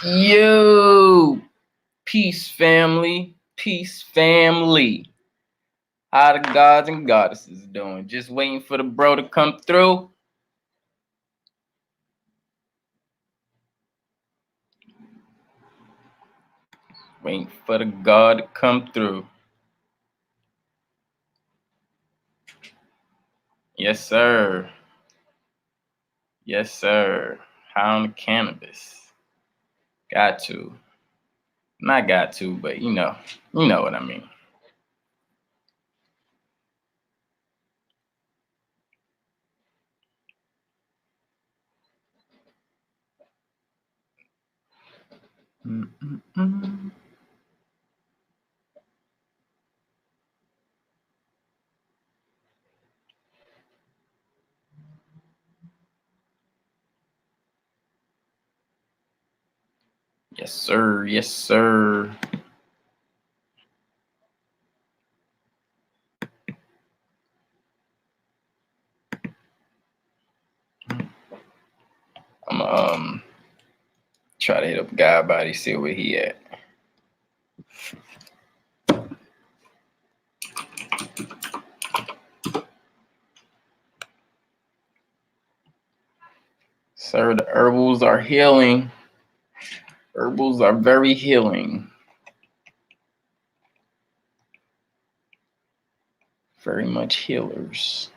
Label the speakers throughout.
Speaker 1: Yo, peace family, peace family. How the gods and goddesses doing? Just waiting for the bro to come through. Waiting for the God to come through. Yes, sir. Yes, sir. Hound cannabis. Got to. Not got to, but you know what I mean. Mm-mm-mm. Yes, sir. Yes, sir. I'm try to hit up GODBODY, see where he at. Sir, the herbals are healing. Herbals are very healing. Very much healers.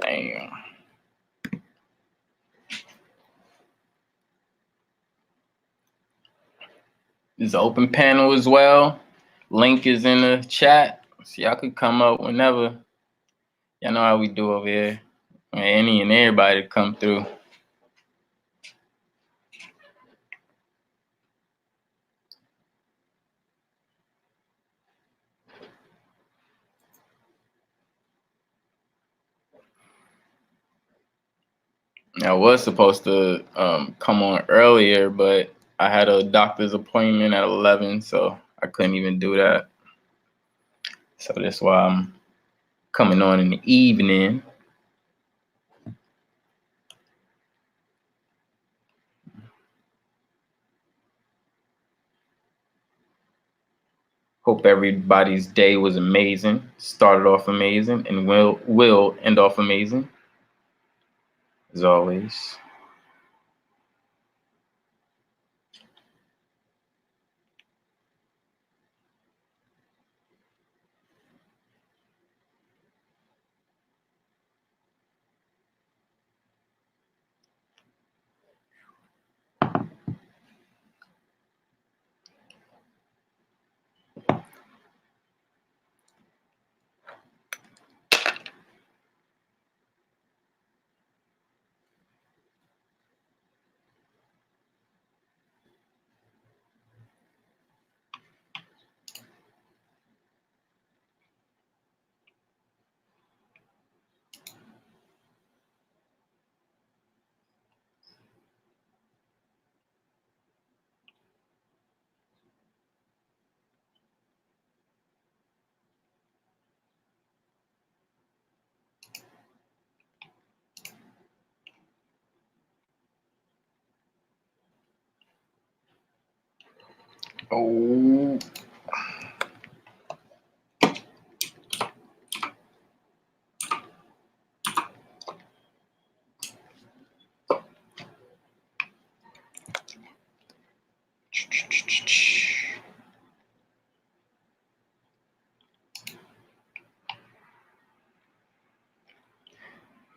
Speaker 1: Damn. This open panel as well. Link is in the chat. So y'all could come up whenever. Y'all know how we do over here. Any and everybody to come through. I was supposed to come on earlier, but I had a doctor's appointment at 11, so I couldn't even do that. So that's why I'm coming on in the evening. Hope everybody's day was amazing. Started off amazing and will end off amazing. As always. Oh.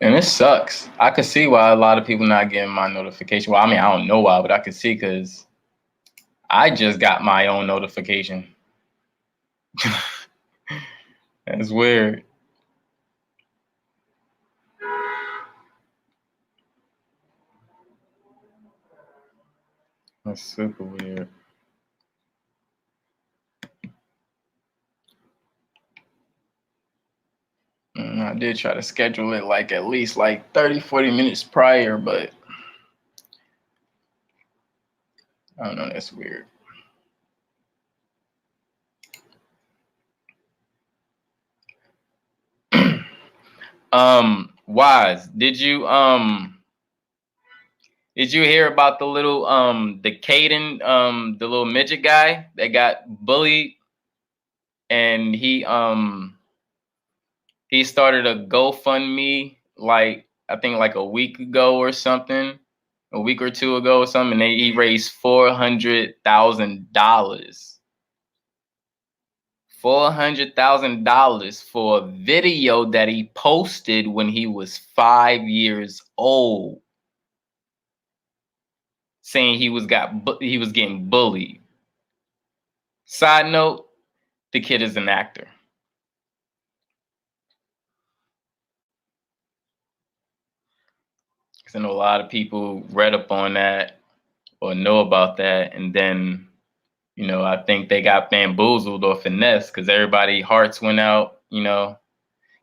Speaker 1: And it sucks. I could see why a lot of people not getting my notification. Well, I mean, I don't know why, but I could see because I just got my own notification. That's weird. That's super weird. I did try to schedule it like at least like 30, 40 minutes prior, but I don't know, that's weird. Wise, did you hear about the little the Caden the little midget guy that got bullied, and he started a GoFundMe like I think like a week ago or something, a week or two ago or something, and he raised $400,000. $400,000 for a video that he posted when he was 5 years old, saying he was getting bullied. Side note, the kid is an actor. Because I know a lot of people read up on that or know about that, and then I think they got bamboozled or finessed because everybody hearts went out.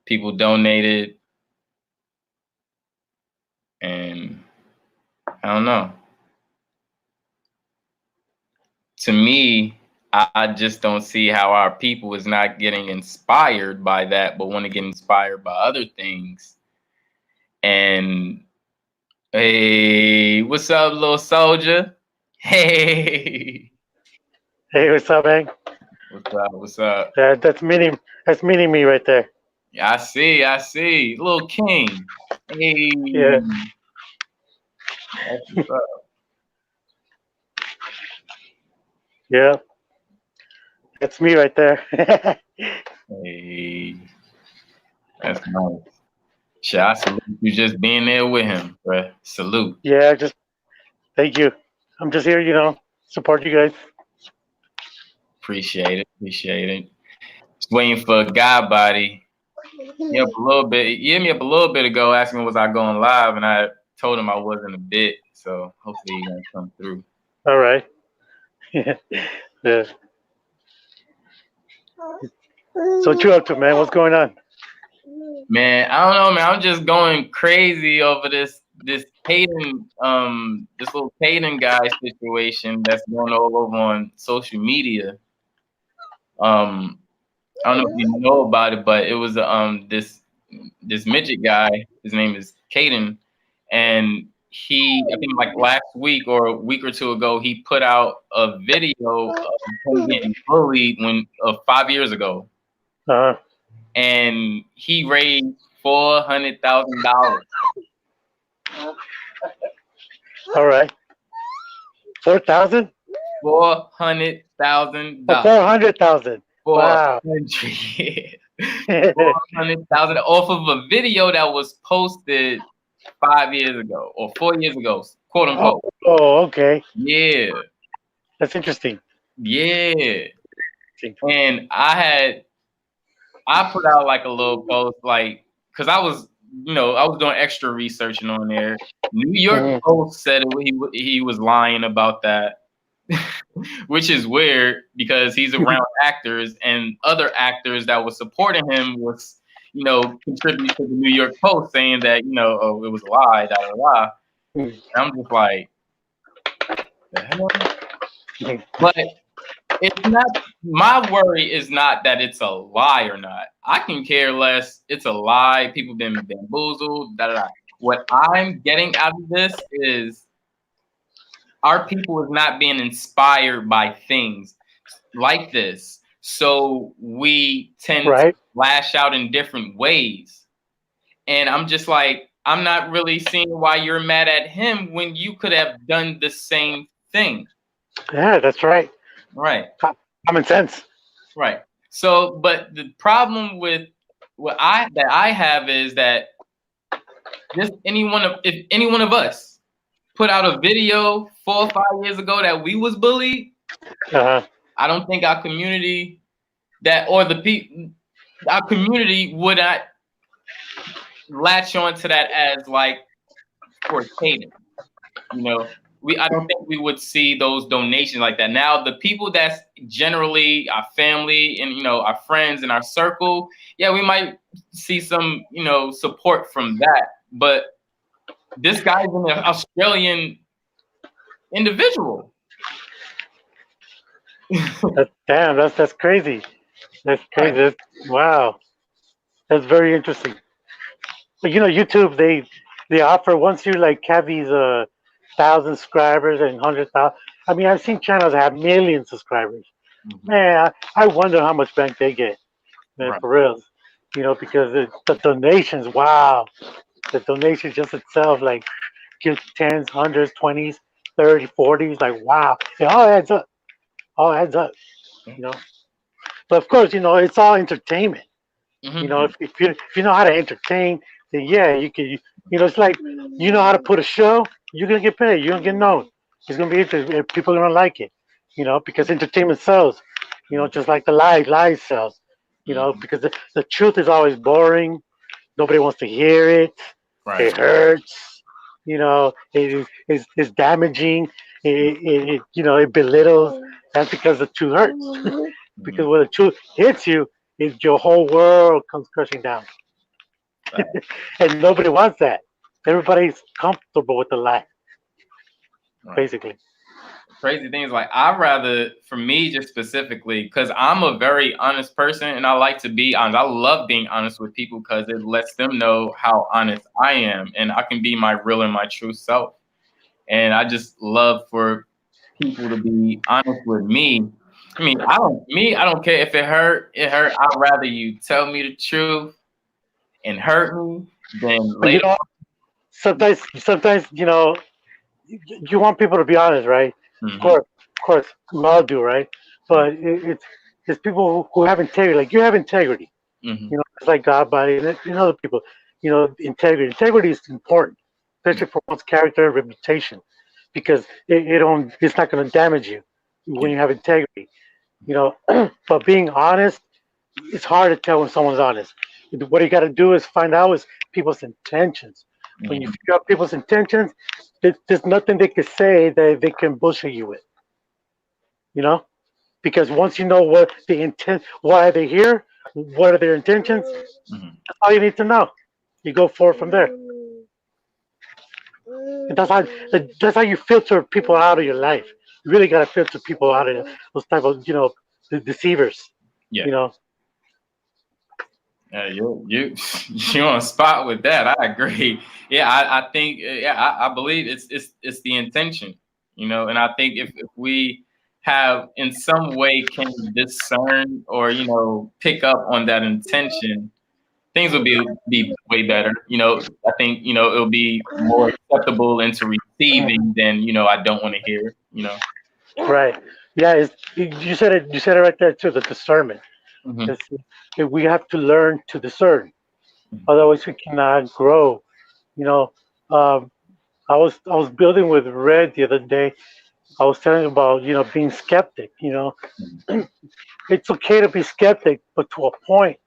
Speaker 1: People donated, and I don't know. To me, I just don't see how our people is not getting inspired by that, but want to get inspired by other things. And hey, what's up, little soldier? Hey.
Speaker 2: Hey, what's up, man?
Speaker 1: What's up? What's up?
Speaker 2: That's meaning me right there.
Speaker 1: I see. Little King. Hey.
Speaker 2: Yeah.
Speaker 1: That's what's up.
Speaker 2: Yeah. That's me right there.
Speaker 1: Hey. That's nice. Shit, I salute you just being there with him, bruh. Salute.
Speaker 2: Yeah, thank you. I'm just here, support you guys.
Speaker 1: Appreciate it. Just waiting for GODBODY. He hit me up a little bit ago asking me was I going live, and I told him I wasn't a bit, so hopefully he's gonna come through.
Speaker 2: All right. Yeah. So what you up to, man? What's going on?
Speaker 1: Man, I don't know, man. I'm just going crazy over this Caden, this little Caden guy situation that's going all over on social media. I don't know if you know about it, but it was this midget guy. His name is Caden, and I think like last week or a week or two ago, he put out a video of him getting bullied 5 years ago, and he raised $400,000.
Speaker 2: All right. 4,000?
Speaker 1: $400,000.
Speaker 2: 400,000. Wow.
Speaker 1: 400,000 off of a video that was posted 5 years ago or 4 years ago, quote unquote.
Speaker 2: Oh, okay.
Speaker 1: Yeah.
Speaker 2: That's interesting.
Speaker 1: Yeah. And I put out like a little post, like, because I was doing extra researching on there. New York Post said he was lying about that, which is weird because he's around actors, and other actors that was supporting him was, contributing to the New York Post saying that, it was a lie, And I'm just like, the hell? But it's not, my worry is not that it's a lie or not. I can care less. It's a lie. People been bamboozled. What I'm getting out of this is our people is not being inspired by things like this. So we tend to lash out in different ways. And I'm just like, I'm not really seeing why you're mad at him when you could have done the same thing.
Speaker 2: Yeah, that's right.
Speaker 1: Right.
Speaker 2: Common sense.
Speaker 1: Right. So, but the problem with what I have is that if any one of us put out a video 4 or 5 years ago that we was bullied, I don't think our community our community would not latch on to that as like for Caden, I don't think we would see those donations like that. Now, the people that's generally our family and our friends in our circle, yeah, we might see some support from that. But this guy's an Australian individual.
Speaker 2: Damn, that's crazy. That's crazy. Wow, that's very interesting. But YouTube they offer once you like have these 1,000 subscribers and 100,000. I mean, I've seen channels that have million subscribers. Man, I wonder how much bank they get, man, for real. Because the donations, wow, the donations just itself, like give tens, hundreds, 20s, 30, 40s, like wow, it all adds up, all adds up, you know. But of course, it's all entertainment. If you know how to entertain, then yeah, you can. It's like you know how to put a show, you're gonna get paid. You're gonna get known. It's gonna be interesting. People are gonna like it. Because entertainment sells. Just like the lies sells. Because the truth is always boring. Nobody wants to hear it.
Speaker 1: Right.
Speaker 2: It hurts. It's damaging. It belittles. That's because the truth hurts. Because when the truth hits you, your whole world comes crashing down.
Speaker 1: Right.
Speaker 2: And nobody wants that. Everybody's comfortable with the lie, basically.
Speaker 1: Crazy things like I'd rather, for me, just specifically, because I'm a very honest person and I like to be honest. I love being honest with people because it lets them know how honest I am and I can be my real and my true self. And I just love for people to be honest with me. I mean, I don't care if it hurt. It hurt. I'd rather you tell me the truth and hurt me than later.
Speaker 2: Sometimes you want people to be honest, right?
Speaker 1: Mm-hmm.
Speaker 2: Of course, we all do, right? But it's people who have integrity. Like you have integrity.
Speaker 1: Mm-hmm.
Speaker 2: It's like GODBODY and other people. Integrity. Integrity is important, especially for one's character and reputation, because it's not going to damage you when you have integrity. But being honest, it's hard to tell when someone's honest. What you got to do is find out is people's intentions. When you figure out people's intentions, there's nothing they can say that they can bullshit you with. Because once you know what the intent, why are they here, what are their intentions, that's all you need to know. You go forward from there. And that's how you filter people out of your life. You really got to filter people out of those type of the deceivers.
Speaker 1: Yeah. You on spot with that. I agree. Yeah, I think I believe it's the intention, and I think if we have in some way can discern or pick up on that intention, things will be way better. I think it'll be more acceptable into receiving than I don't want to hear.
Speaker 2: Right. Yeah. You said it. You said it right there too. The discernment. We have to learn to discern. Otherwise, we cannot grow. I was building with Red the other day. I was telling about being skeptic. It's okay to be skeptic, but to a point,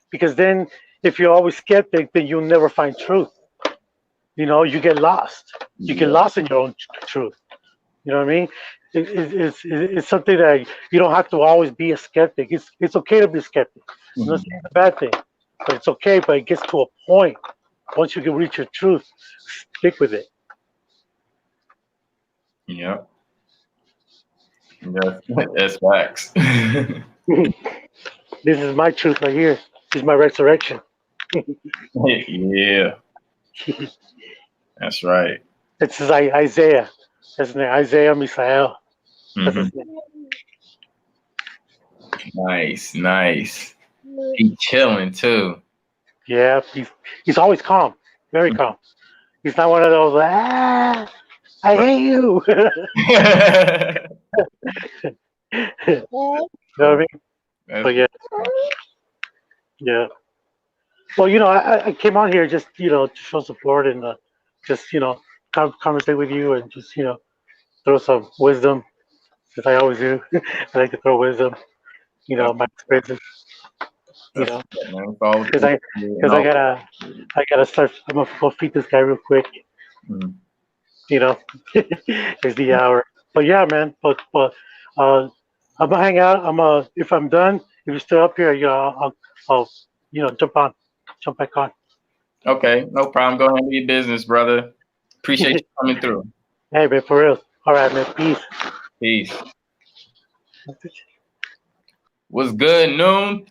Speaker 2: because then if you're always skeptic, then you'll never find truth. You get lost. You get lost in your own truth. You know what I mean? It's something that you don't have to always be a skeptic. It's okay to be a skeptic. I'm not saying it's a bad thing, but it's okay. But it gets to a point. Once you can reach your truth, stick with it.
Speaker 1: Yeah. That's facts.
Speaker 2: This is my truth right here. This is my resurrection.
Speaker 1: Yeah. That's right.
Speaker 2: This is Isaiah. That's his name. Isaiah Misael. That's his name.
Speaker 1: Nice. He's chilling too.
Speaker 2: Yeah, he's always calm. Very calm. He's not one of those, I hate you. You know what I mean? But yeah. Well, I came on here just to show support and just conversate with you and just throw some wisdom, as I always do. I like to throw wisdom, my experiences. Because I gotta start. I'm gonna go feed this guy real quick. You know, is the hour. But yeah, man. But uh, I'm gonna hang out. If I'm done, if you're still up here, I'll jump back on.
Speaker 1: Okay, no problem. Go handle your business, brother. Appreciate you coming through.
Speaker 2: Hey, man, for real. All right, man. Peace.
Speaker 1: Peace. What's good, Noon?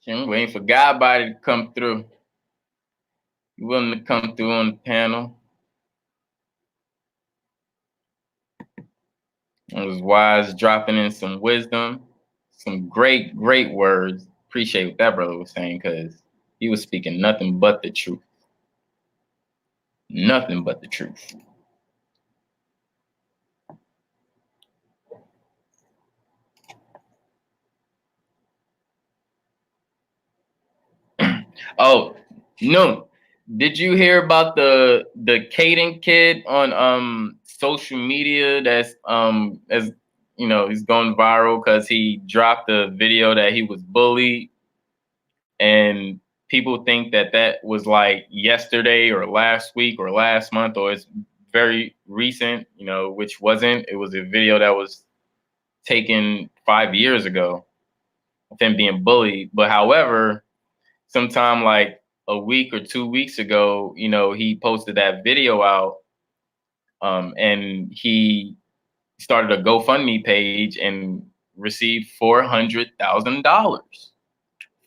Speaker 1: I'm waiting for GODBODY to come through. You willing to come through on the panel? It was wise, dropping in some wisdom, some great, great words. Appreciate what that brother was saying because he was speaking nothing but the truth. Nothing but the truth. Oh, no. Did you hear about the Caden kid on social media that's as you know, he's going viral because he dropped a video that he was bullied, and people think that that was like yesterday or last week or last month, or it's very recent, you know, which wasn't. It was a video that was taken 5 years ago of him being bullied. But however, sometime like a week or 2 weeks ago, you know, he posted that video out, and he started a GoFundMe page and received $400,000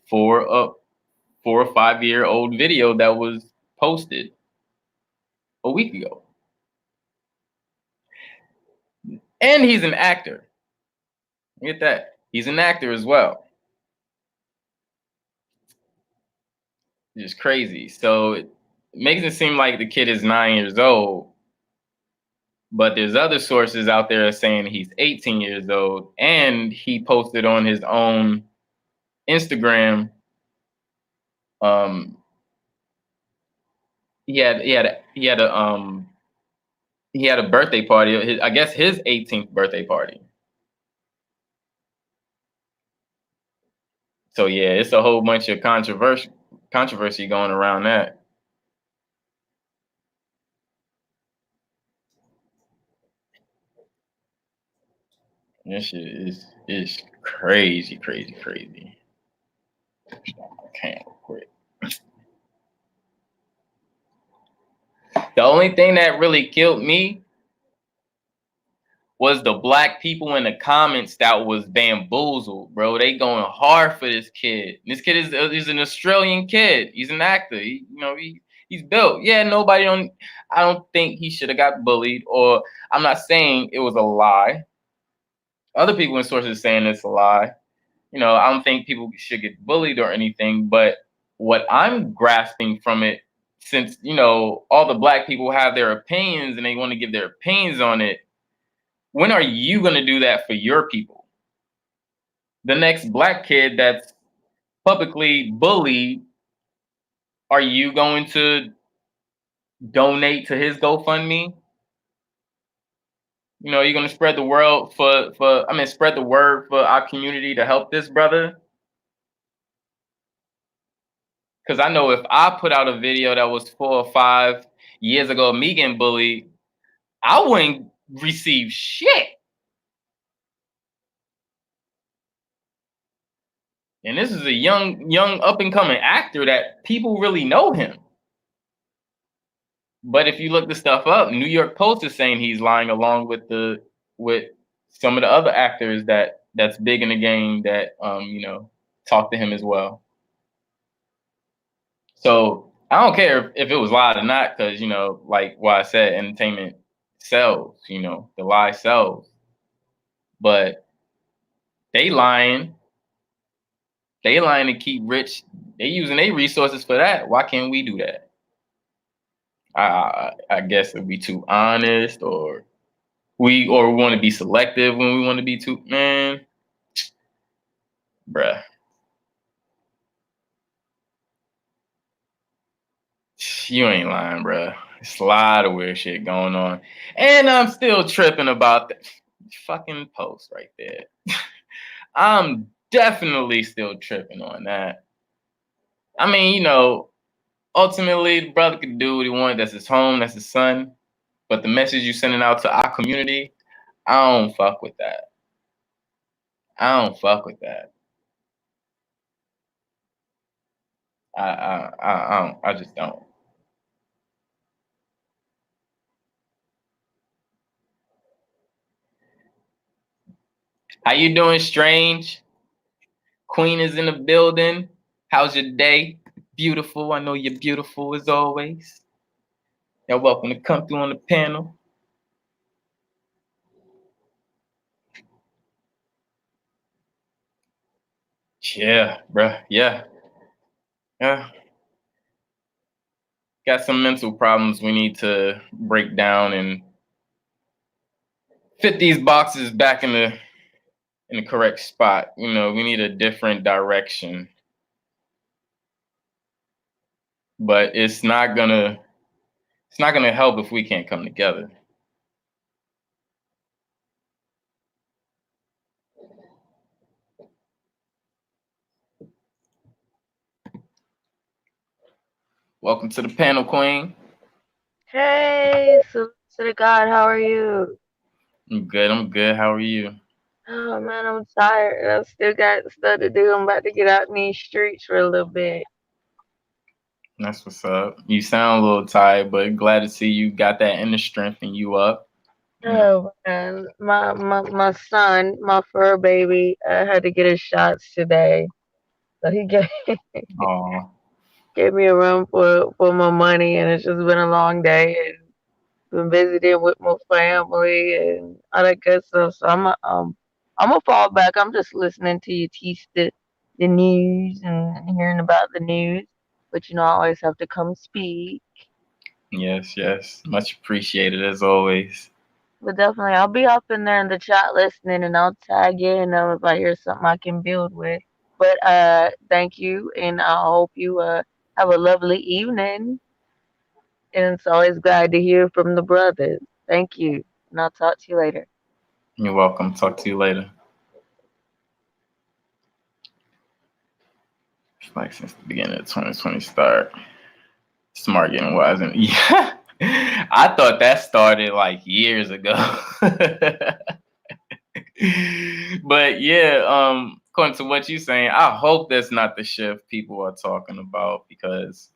Speaker 1: for a 4 or 5 year old video that was posted a week ago. And he's an actor. Get that? He's an actor as well. Just crazy. So it makes it seem like the kid is 9 years old, but there's other sources out there saying he's 18 years old, and he posted on his own Instagram. Um, he had a birthday party. I guess his 18th birthday party. So yeah, it's a whole bunch of controversy going around that. This shit is crazy, crazy, crazy. Can't quit. The only thing that really killed me was the black people in the comments that was bamboozled, bro. They going hard for this kid. This kid is an Australian kid. He's an actor. He's built. Yeah, I don't think he should have got bullied, or I'm not saying it was a lie. Other people in sources saying it's a lie. You know, I don't think people should get bullied or anything, but what I'm grasping from it, since, you know, all the black people have their opinions and they want to give their opinions on it, when are you going to do that for your people? The next black kid that's publicly bullied, are you going to donate to his GoFundMe? You know, you're going to spread the word spread the word for our community to help this brother. Because I know if I put out a video that was 4 or 5 years ago of me getting bullied, I wouldn't receive shit. And this is a young up and coming actor that people really know him. But if you look the stuff up, New York Post is saying he's lying, along with some of the other actors that's big in the game that talk to him as well. So I don't care if it was lied or not, because like what I said, entertainment sells. The lie sells. But they lying. They lying to keep rich. They using their resources for that. Why can't we do that? I guess if we too honest, or we want to be selective when we want to be too, man, bruh. You ain't lying, bruh. It's a lot of weird shit going on. And I'm still tripping about that fucking post right there. I'm definitely still tripping on that. I mean, ultimately, the brother could do what he wants. That's his home. That's his son. But the message you sending out to our community, I don't fuck with that. I don't fuck with that. I don't. I just don't. How you doing, Strange? Queen is in the building. How's your day? Beautiful. I know you're beautiful as always. You're welcome to come through on the panel. Yeah, bruh. Yeah. Yeah. Got some mental problems we need to break down and fit these boxes back in the correct spot. You know, we need a different direction. But it's not gonna help if we can't come together. Welcome to the panel, Queen.
Speaker 3: Hey, salute to the God, how are you?
Speaker 1: I'm good. I'm good. How are you?
Speaker 3: Oh man, I'm tired. I still got stuff to do. I'm about to get out in these streets for a little bit.
Speaker 1: That's what's up. You sound a little tired, but glad to see you got that inner strength and you up. You know.
Speaker 3: Oh man, my son, my fur baby, had to get his shots today. So he gave
Speaker 1: Oh,
Speaker 3: gave me a run for my money, and it's just been a long day. And been visiting with my family and all that good stuff. So I'm gonna fall back. I'm just listening to you teach the news and hearing about the news. But I always have to come speak.
Speaker 1: yes, yes. Much appreciated as always.
Speaker 3: But definitely, I'll be up in there in the chat listening, and I'll tag in if I hear something I can build with. But thank you, and I hope you have a lovely evening. And it's always glad to hear from the brothers. Thank you, and I'll talk to you later.
Speaker 1: You're welcome. Talk to you later. It's like since the beginning of 2020 start. Smart getting wise and yeah. I thought that started like years ago. But yeah, according to what you're saying, I hope that's not the shift people are talking about because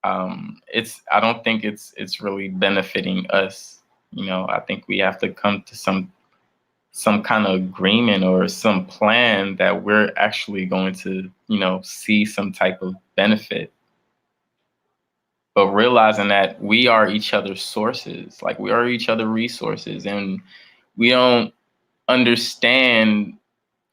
Speaker 1: it's I don't think it's really benefiting us. You know, I think we have to come to some kind of agreement or some plan that we're actually going to, you know, see some type of benefit. But realizing that we are each other's sources, like we are each other resources, and we don't understand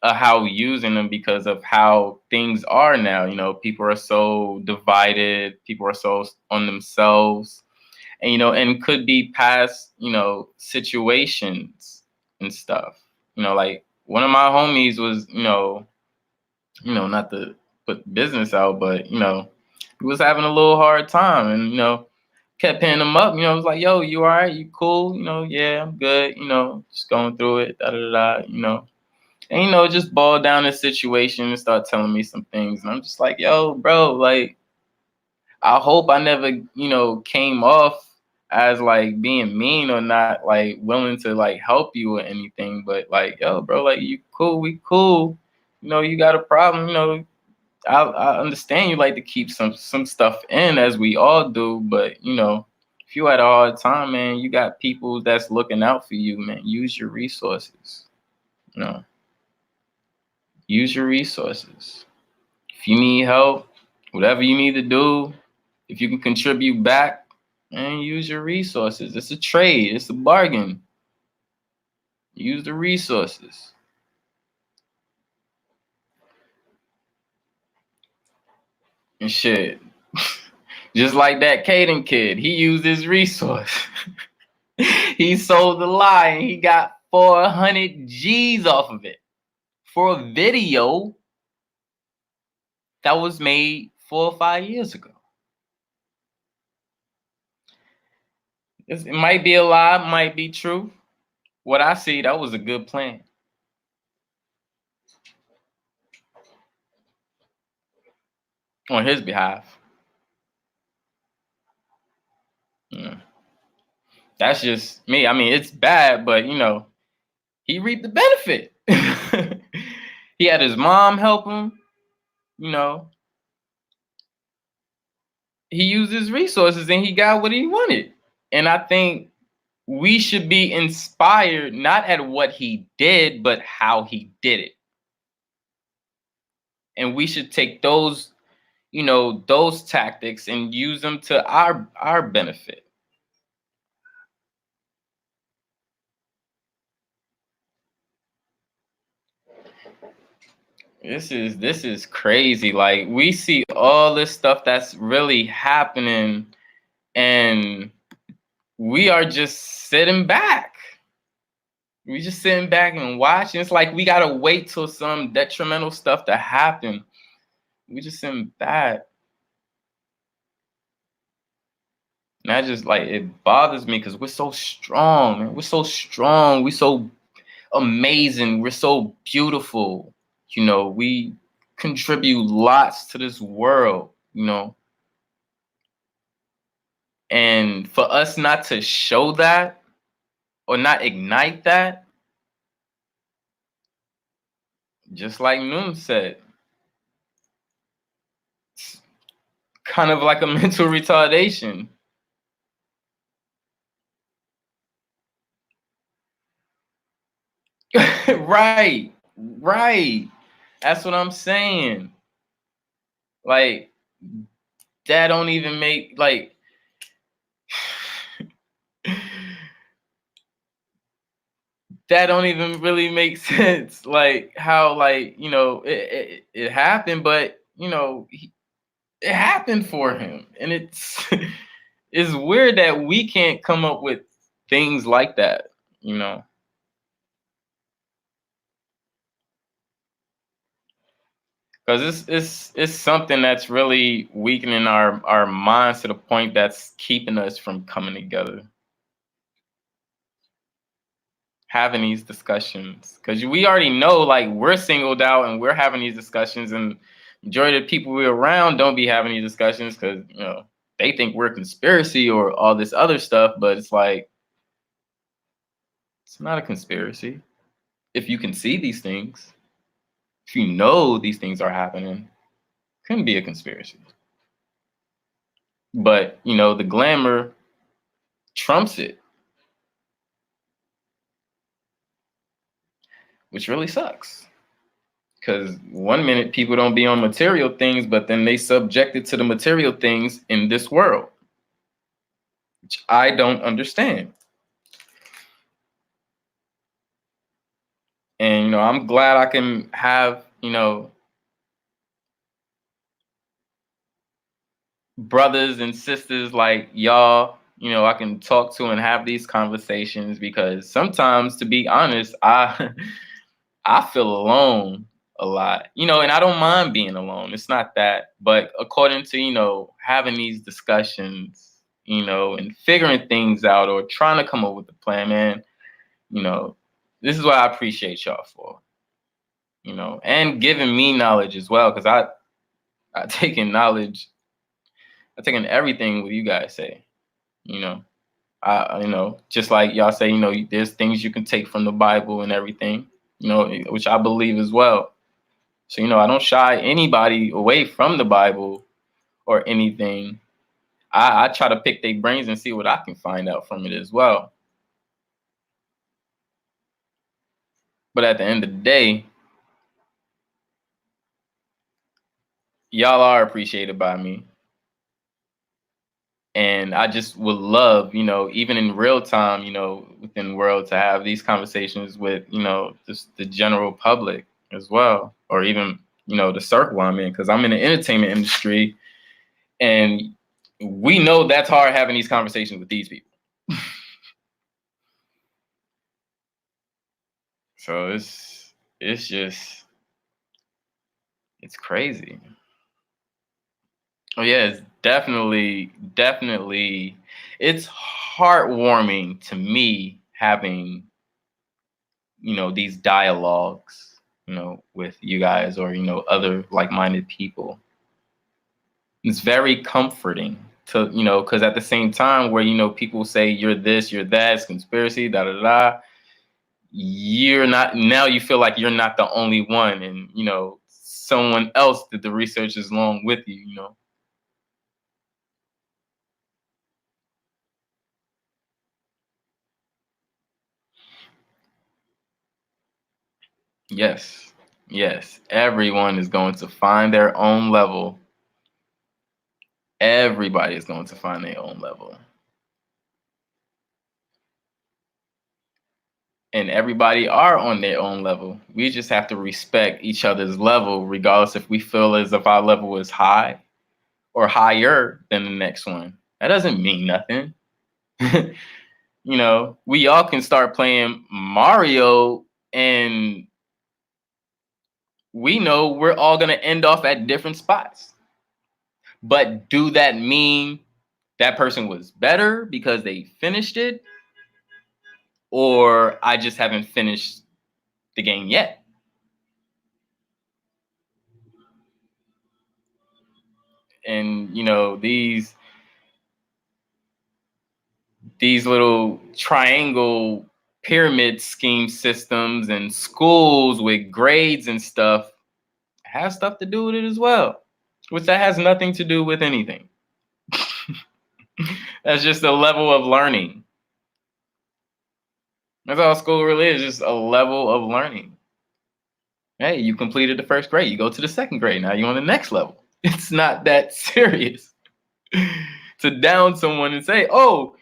Speaker 1: how using them because of how things are now. You know, people are so divided, people are so on themselves, and and could be past, situations and stuff. Like one of my homies was, not to put business out, but he was having a little hard time, and kept hitting him up. I was like, "Yo, you all right? You cool? Yeah, I'm good. Just going through it. Da da da. And just boiled down the situation and start telling me some things, and I'm just like, "Yo, bro, like, I hope I never, came off as like being mean or not like willing to like help you or anything, but like, yo, bro, like, you cool, we cool. You got a problem. I understand you like to keep some stuff in, as we all do, but if you had a hard time, man, you got people that's looking out for you, man. Use your resources. You know, use your resources. If you need help, whatever you need to do, if you can contribute back, man, use your resources. It's a trade. It's a bargain. Use the resources. And shit. Just like that Caden kid, he used his resource. He sold the lie and he got 400 G's off of it for a video that was made 4 or 5 years ago. It might be a lie, might be true. What I see, that was a good plan on his behalf. Yeah. That's just me. I mean, it's bad, but you know, he reaped the benefit. He had his mom help him, you know. He used his resources and he got what he wanted. And I think we should be inspired not at what he did, but how he did it. And we should take those, you know, those tactics and use them to our benefit. This is crazy. Like we see all this stuff that's really happening and we are just sitting back. We just sitting back and watching. It's like we gotta wait till some detrimental stuff to happen. We just sitting back. And that just like it bothers me because we're so strong, man. We're so strong. We're so amazing. We're so beautiful. You know, we contribute lots to this world, you know. And for us not to show that or not ignite that, just like Noom said, it's kind of like a mental retardation. Right, right. That's what I'm saying. Like, that don't even make like that don't even really make sense. Like how like you know it happened, but you know it happened for him, and it's it's weird that we can't come up with things like that. You know, because it's something that's really weakening our minds to the point that's keeping us from coming together, having these discussions, because we already know like we're singled out and we're having these discussions, and majority of the people we're around don't be having these discussions because you know they think we're a conspiracy or all this other stuff, but it's like it's not a conspiracy if you can see these things, if you know these things are happening. It couldn't be a conspiracy, but you know the glamour trumps it, which really sucks. Because one minute people don't be on material things, but then they subjected to the material things in this world, which I don't understand. And you know, I'm glad I can have, you know, brothers and sisters like y'all, you know, I can talk to and have these conversations because sometimes to be honest, I I feel alone a lot. You know, and I don't mind being alone. It's not that, but according to, you know, having these discussions, you know, and figuring things out or trying to come up with a plan, man, you know, this is what I appreciate y'all for, you know, and giving me knowledge as well, because I take in knowledge, I take in everything what you guys say, you know. You know, just like y'all say, you know, there's things you can take from the Bible and everything, you know, which I believe as well. So, you know, I don't shy anybody away from the Bible or anything. I try to pick their brains and see what I can find out from it as well. But at the end of the day, y'all are appreciated by me. And I just would love, you know, even in real time, you know, within the world to have these conversations with, you know, just the general public as well, or even, you know, the circle I'm in, because I'm in the entertainment industry and we know that's hard having these conversations with these people. So it's just it's crazy. Oh yeah, it's definitely it's heartwarming to me having, you know, these dialogues, you know, with you guys or, you know, other like-minded people. It's very comforting. to, you know, because at the same time where, you know, people say you're this, you're that, it's conspiracy, da da da, you're not, now you feel like you're not the only one, and you know, someone else did the research along with you, you know. Yes, yes, everyone is going to find their own level. Everybody is going to find their own level. And everybody are on their own level. We just have to respect each other's level, regardless if we feel as if our level is high or higher than the next one. That doesn't mean nothing. You know, we all can start playing Mario, and we know we're all going to end off at different spots. But do that mean that person was better because they finished it? Or I just haven't finished the game yet? And, you know, these little triangle pyramid scheme systems and schools with grades and stuff have stuff to do with it as well, which that has nothing to do with anything. That's just a level of learning. That's all school really is, just a level of learning. Hey, you completed the first grade, you go to the second grade, now you're on the next level. It's not that serious to down someone and say, oh,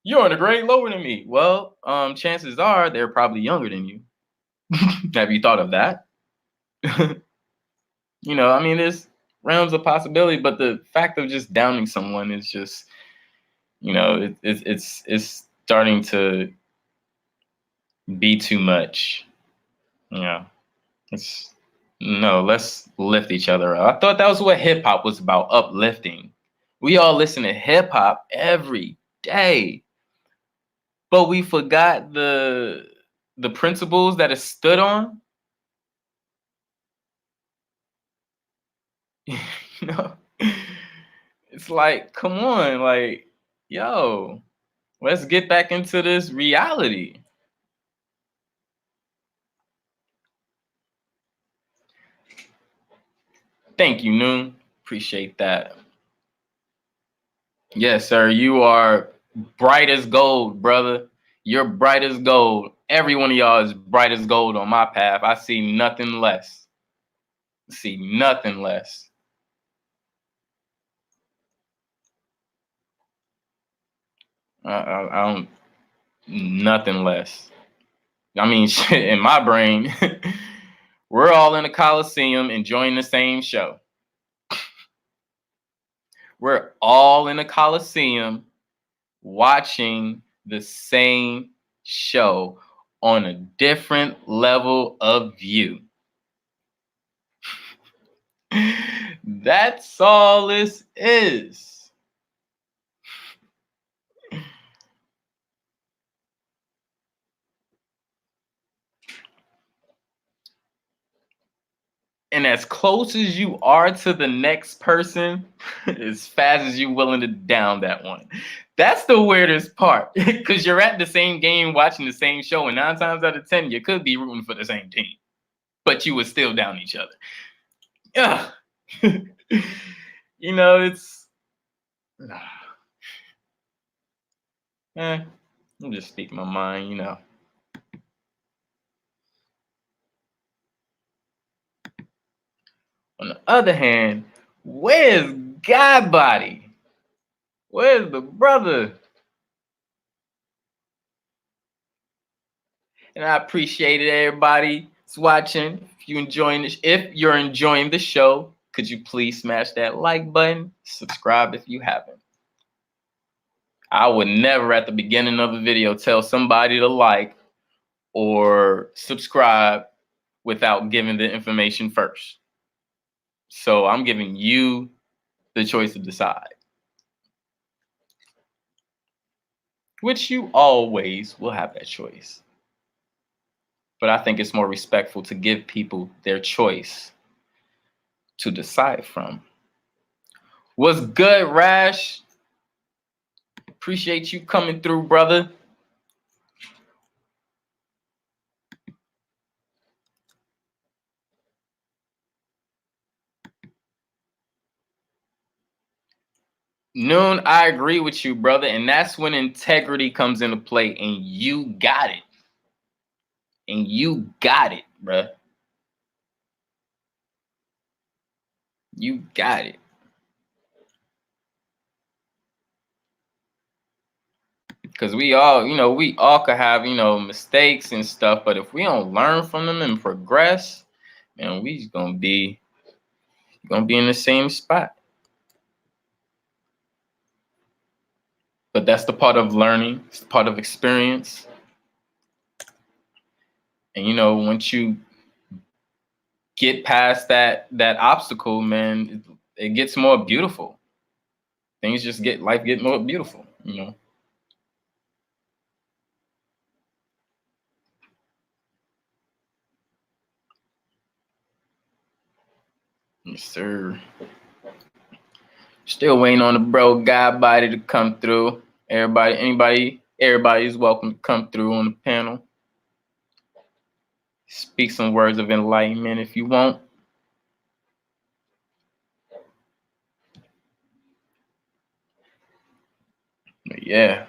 Speaker 1: you're on a grade lower than me. Well, chances are they're probably younger than you. Have you thought of that? You know, I mean, there's realms of possibility, but the fact of just downing someone is just, you know, it's starting to be too much. You know, it's no, let's lift each other up. I thought that was what hip hop was about, uplifting. We all listen to hip hop every day, but we forgot the principles that it stood on. You know, it's like, come on, like, yo, let's get back into this reality. Thank you, Noon. Appreciate that. Yes, sir. You are bright as gold, brother. You're bright as gold. Every one of y'all is bright as gold on my path. I see nothing less. See nothing less. I don't, nothing less. I mean, shit, in my brain, we're all in a coliseum enjoying the same show. We're all in a coliseum watching the same show on a different level of view. That's all this is. And as close as you are to the next person, as fast as you're willing to down that one. That's the weirdest part. Because you're at the same game watching the same show, and 9 times out of 10, you could be rooting for the same team. But you would still down each other. Yeah. You know, it's I'm just speaking my mind, you know. On the other hand, where's GODBODY? Where's the brother? And I appreciate it, everybody that's watching. If you're enjoying the show, could you please smash that like button? Subscribe if you haven't. I would never at the beginning of a video tell somebody to like or subscribe without giving the information first. So I'm giving you the choice to decide, which you always will have that choice. But I think it's more respectful to give people their choice to decide from. What's good, Rash? Appreciate you coming through, brother. Noon, I agree with you, brother. And that's when integrity comes into play. And you got it. And you got it, bruh. You got it. Because we all, we all could have, mistakes and stuff. But if we don't learn from them and progress, man, we just gonna be in the same spot. But that's the part of learning. It's the part of experience. And once you get past that obstacle, man, it gets more beautiful. Things just life get more beautiful, Yes, sir. Still waiting on the bro GODBODY to come through. Everybody is welcome to come through on the panel. Speak some words of enlightenment if you want. But yeah.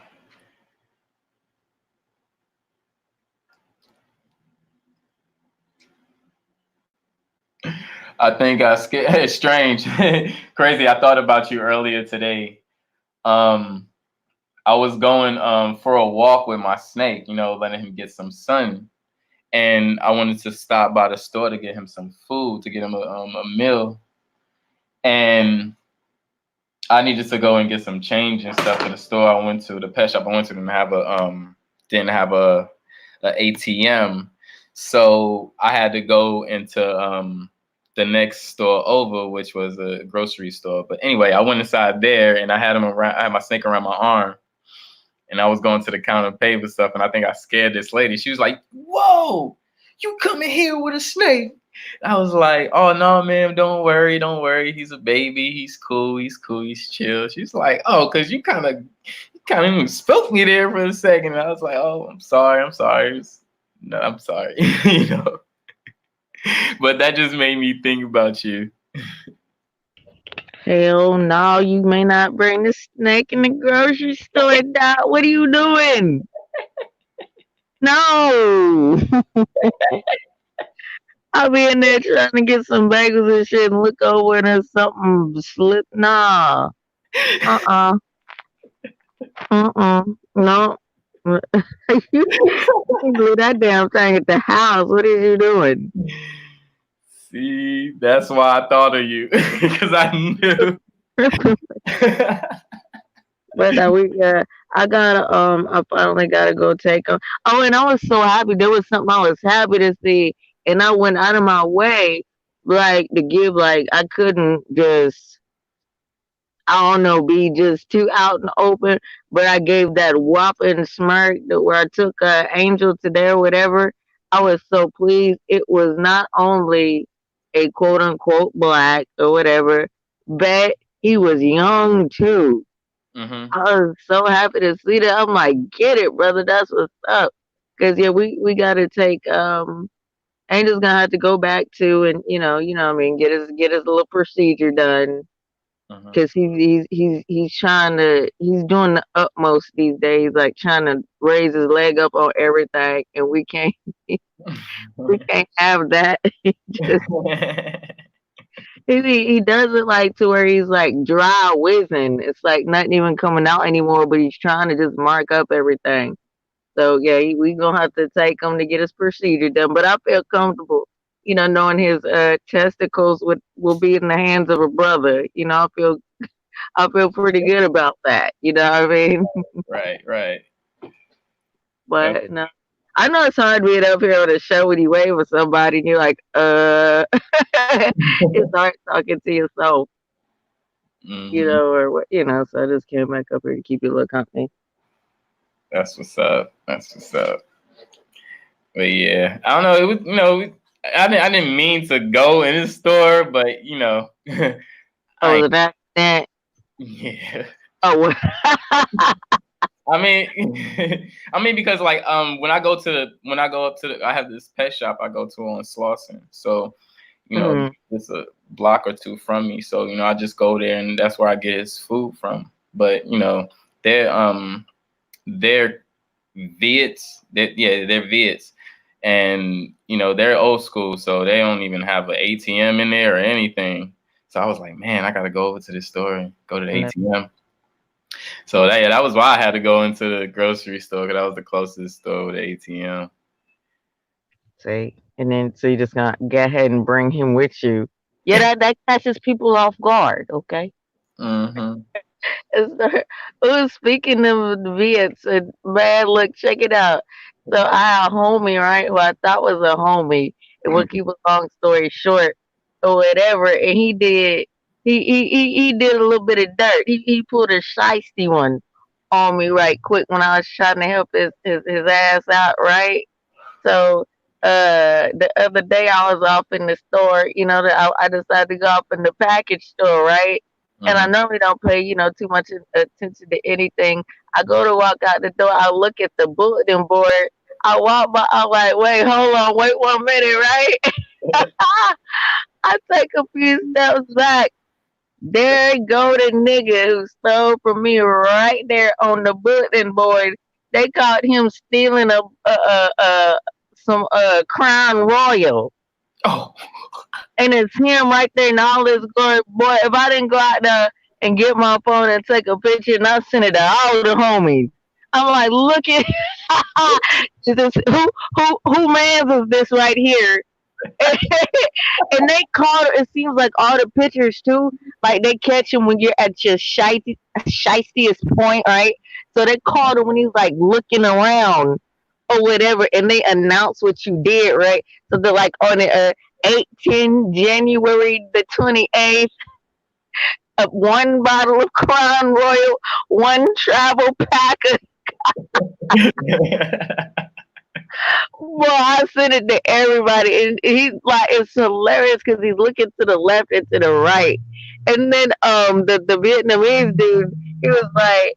Speaker 1: I think it's strange. Crazy. I thought about you earlier today. I was going for a walk with my snake, letting him get some sun. And I wanted to stop by the store to get him some food, to get him a meal. And I needed to go and get some change and stuff at the store. I went to the pet shop. I went to them didn't have a ATM. So I had to go into the next store over, which was a grocery store. But anyway, I went inside there and I had my snake around my arm. And I was going to the counter to pay for stuff, and I think I scared this lady. She was like, "Whoa, you coming here with a snake?" I was like, "Oh no, ma'am, don't worry. He's a baby. He's cool. He's chill." She's like, "Oh, cause you kind of spoke me there for a second." And I was like, "Oh, I'm sorry. No, I'm sorry." But that just made me think about you.
Speaker 3: Hell no, you may not bring the snake in the grocery store, Doc. What are you doing? No. I'll be in there trying to get some bagels and shit and look over and there's something slip. Nah. Uh-uh. No. You leave that damn thing at the house. What are you doing?
Speaker 1: See, that's why I thought of you. Because I knew.
Speaker 3: But I finally gotta go take them. Oh, and I was so happy. There was something I was happy to see, and I went out of my way, like to give. Like I couldn't just, I don't know, be just too out and open. But I gave that whopping smirk where I took Angel to there, whatever. I was so pleased. It was not only a quote unquote black or whatever, but he was young too.
Speaker 1: Mm-hmm.
Speaker 3: I was so happy to see that. I'm like, get it, brother. That's what's up. Cause yeah, we gotta take Angel's gonna have to go back to and what I mean, get his little procedure done.
Speaker 1: Mm-hmm.
Speaker 3: Cause he's trying to he's doing the utmost these days, like trying to raise his leg up on everything, and we can't have that. Just, he does it like to where he's like dry whizzing. It's like nothing even coming out anymore, but he's trying to just mark up everything. So yeah, we gonna have to take him to get his procedure done. But I feel comfortable, knowing his testicles will be in the hands of a brother. I feel pretty good about that. You know what I mean?
Speaker 1: Right.
Speaker 3: But no. I know it's hard being up here on a show when you wave for somebody and you're like, it's hard talking to yourself,
Speaker 1: Mm-hmm.
Speaker 3: or what, so I just came back up here to keep you a little company.
Speaker 1: That's what's up. But yeah, I don't know. It was, I didn't mean to go in the store, but
Speaker 3: Oh, the accident.
Speaker 1: Yeah.
Speaker 3: Oh,
Speaker 1: I mean, I mean because like when I go up to I have this pet shop I go to on Slauson, so
Speaker 3: mm,
Speaker 1: it's a block or two from me, so I just go there and that's where I get his food from. But they're they're they're Viets, and they're old school, so they don't even have an ATM in there or anything. So I was like, man, I gotta go over to this store and go to the
Speaker 3: no,
Speaker 1: ATM. So that was why I had to go into the grocery store because that was the closest store with the ATM.
Speaker 3: see, and then so you just gonna go ahead and bring him with you. Yeah, that catches people off guard. Okay.
Speaker 1: Hmm.
Speaker 3: Speaking of the Viets, man, look, check it out. So I had a homie, right, who I thought was a homie. And we'll keep a long story short or whatever. And he did a little bit of dirt. He pulled a shiesty one on me right quick when I was trying to help his ass out, right? So the other day I was off in the store, I decided to go up in the package store, right? And I
Speaker 1: Hmm.
Speaker 3: normally don't pay, too much attention to anything. I go to walk out the door, I look at the bulletin board, I walk by, I'm like, wait, hold on, wait 1 minute, right? I take a few steps back. There go the nigga who stole from me right there on the bulletin board. They caught him stealing some Crown Royal,
Speaker 1: Oh.
Speaker 3: and it's him right there in all this glory. Boy, if I didn't go out there and get my phone and take a picture and I send it to all the homies, I'm like, look at this, who man's is this right here? And they caught it seems like all the pictures too, like they catch him when you're at your shystiest point, right? So they caught him when he's like looking around or whatever, and they announce what you did, right? So they're like on it 8/10 January the 28th, one bottle of Crown Royal, one travel pack of. Well, I sent it to everybody, and he's like, it's hilarious because he's looking to the left and to the right, and then the Vietnamese dude, he's like,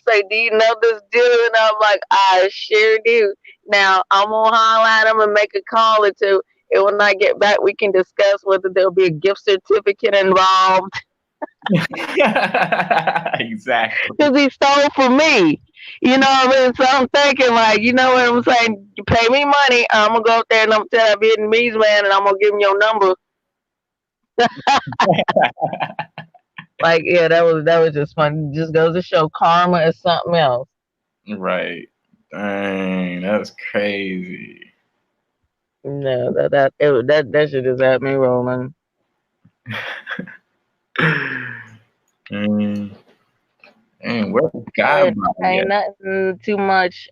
Speaker 3: say, do you know this dude? And I'm like, I sure do. Now I'm gonna highlight him and make a call or two, and when I get back, we can discuss whether there'll be a gift certificate involved
Speaker 1: Exactly.
Speaker 3: because he stole from me. You know what I mean? So I'm thinking, like, you know what I'm saying? You pay me money, I'm gonna go up there and I'm gonna tell that Vietnamese man, and I'm gonna give him your number. Like, yeah, that was just fun. Just goes to show karma is something else.
Speaker 1: Right. Dang, that's crazy.
Speaker 3: No, that shit just had me rolling.
Speaker 1: Mm, dang, where's
Speaker 3: And
Speaker 1: GODBODY
Speaker 3: ain't
Speaker 1: at?
Speaker 3: nothing too much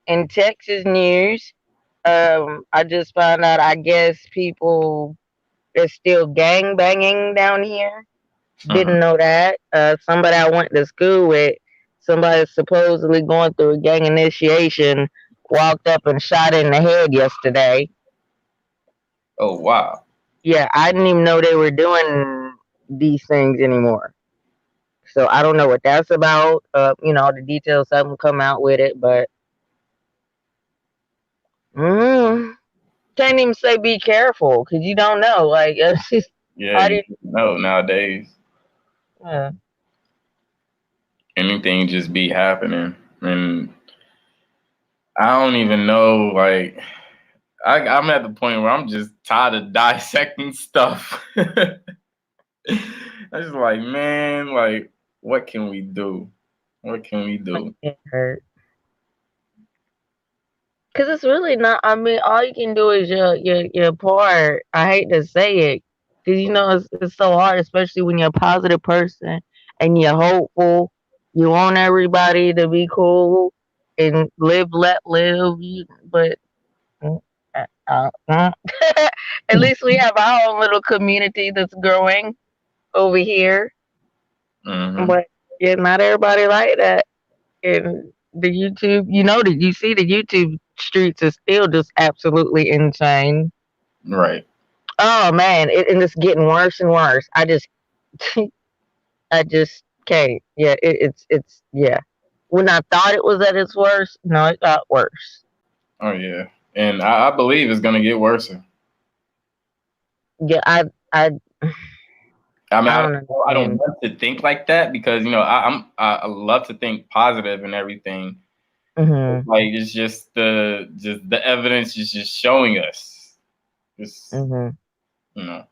Speaker 3: in Texas news. I just found out. I guess people are still gang banging down here.
Speaker 1: Uh-huh.
Speaker 3: Didn't know that. Somebody I went to school with, somebody supposedly going through a gang initiation, walked up and shot in the head yesterday.
Speaker 1: Oh wow.
Speaker 3: Yeah, I didn't even know they were doing these things anymore. So I don't know what that's about. All the details haven't come out with it, but mm, can't even say be careful because you don't know. Like, it's just,
Speaker 1: Yeah,
Speaker 3: how do
Speaker 1: you
Speaker 3: you,
Speaker 1: know nowadays
Speaker 3: uh,
Speaker 1: anything just be happening, and I don't even know. Like, I'm at the point where I'm just tired of dissecting stuff. I just like, man, like, what can we do? What can we do?
Speaker 3: it hurt? Because it's really not. I mean, all you can do is your part. I hate to say it, because it's so hard, especially when you're a positive person and you're hopeful. You want everybody to be cool and live, let live. But mm, uh. at least we have our own little community that's growing over here.
Speaker 1: Hmm.
Speaker 3: But yeah, not everybody like that. And the YouTube, did you see the YouTube streets is still just absolutely insane.
Speaker 1: Right.
Speaker 3: Oh man, and it's getting worse and worse. I just can't. Yeah, it's yeah. When I thought it was at its worst, no, it got worse.
Speaker 1: Oh yeah, and I believe it's gonna get worse.
Speaker 3: Yeah, I
Speaker 1: I mean,
Speaker 3: I
Speaker 1: I,
Speaker 3: don't
Speaker 1: I don't
Speaker 3: understand.
Speaker 1: want to think like that because I love to think positive and everything.
Speaker 3: Mhm.
Speaker 1: Like it's just the evidence is just showing us. Just
Speaker 3: Mhm.
Speaker 1: you know,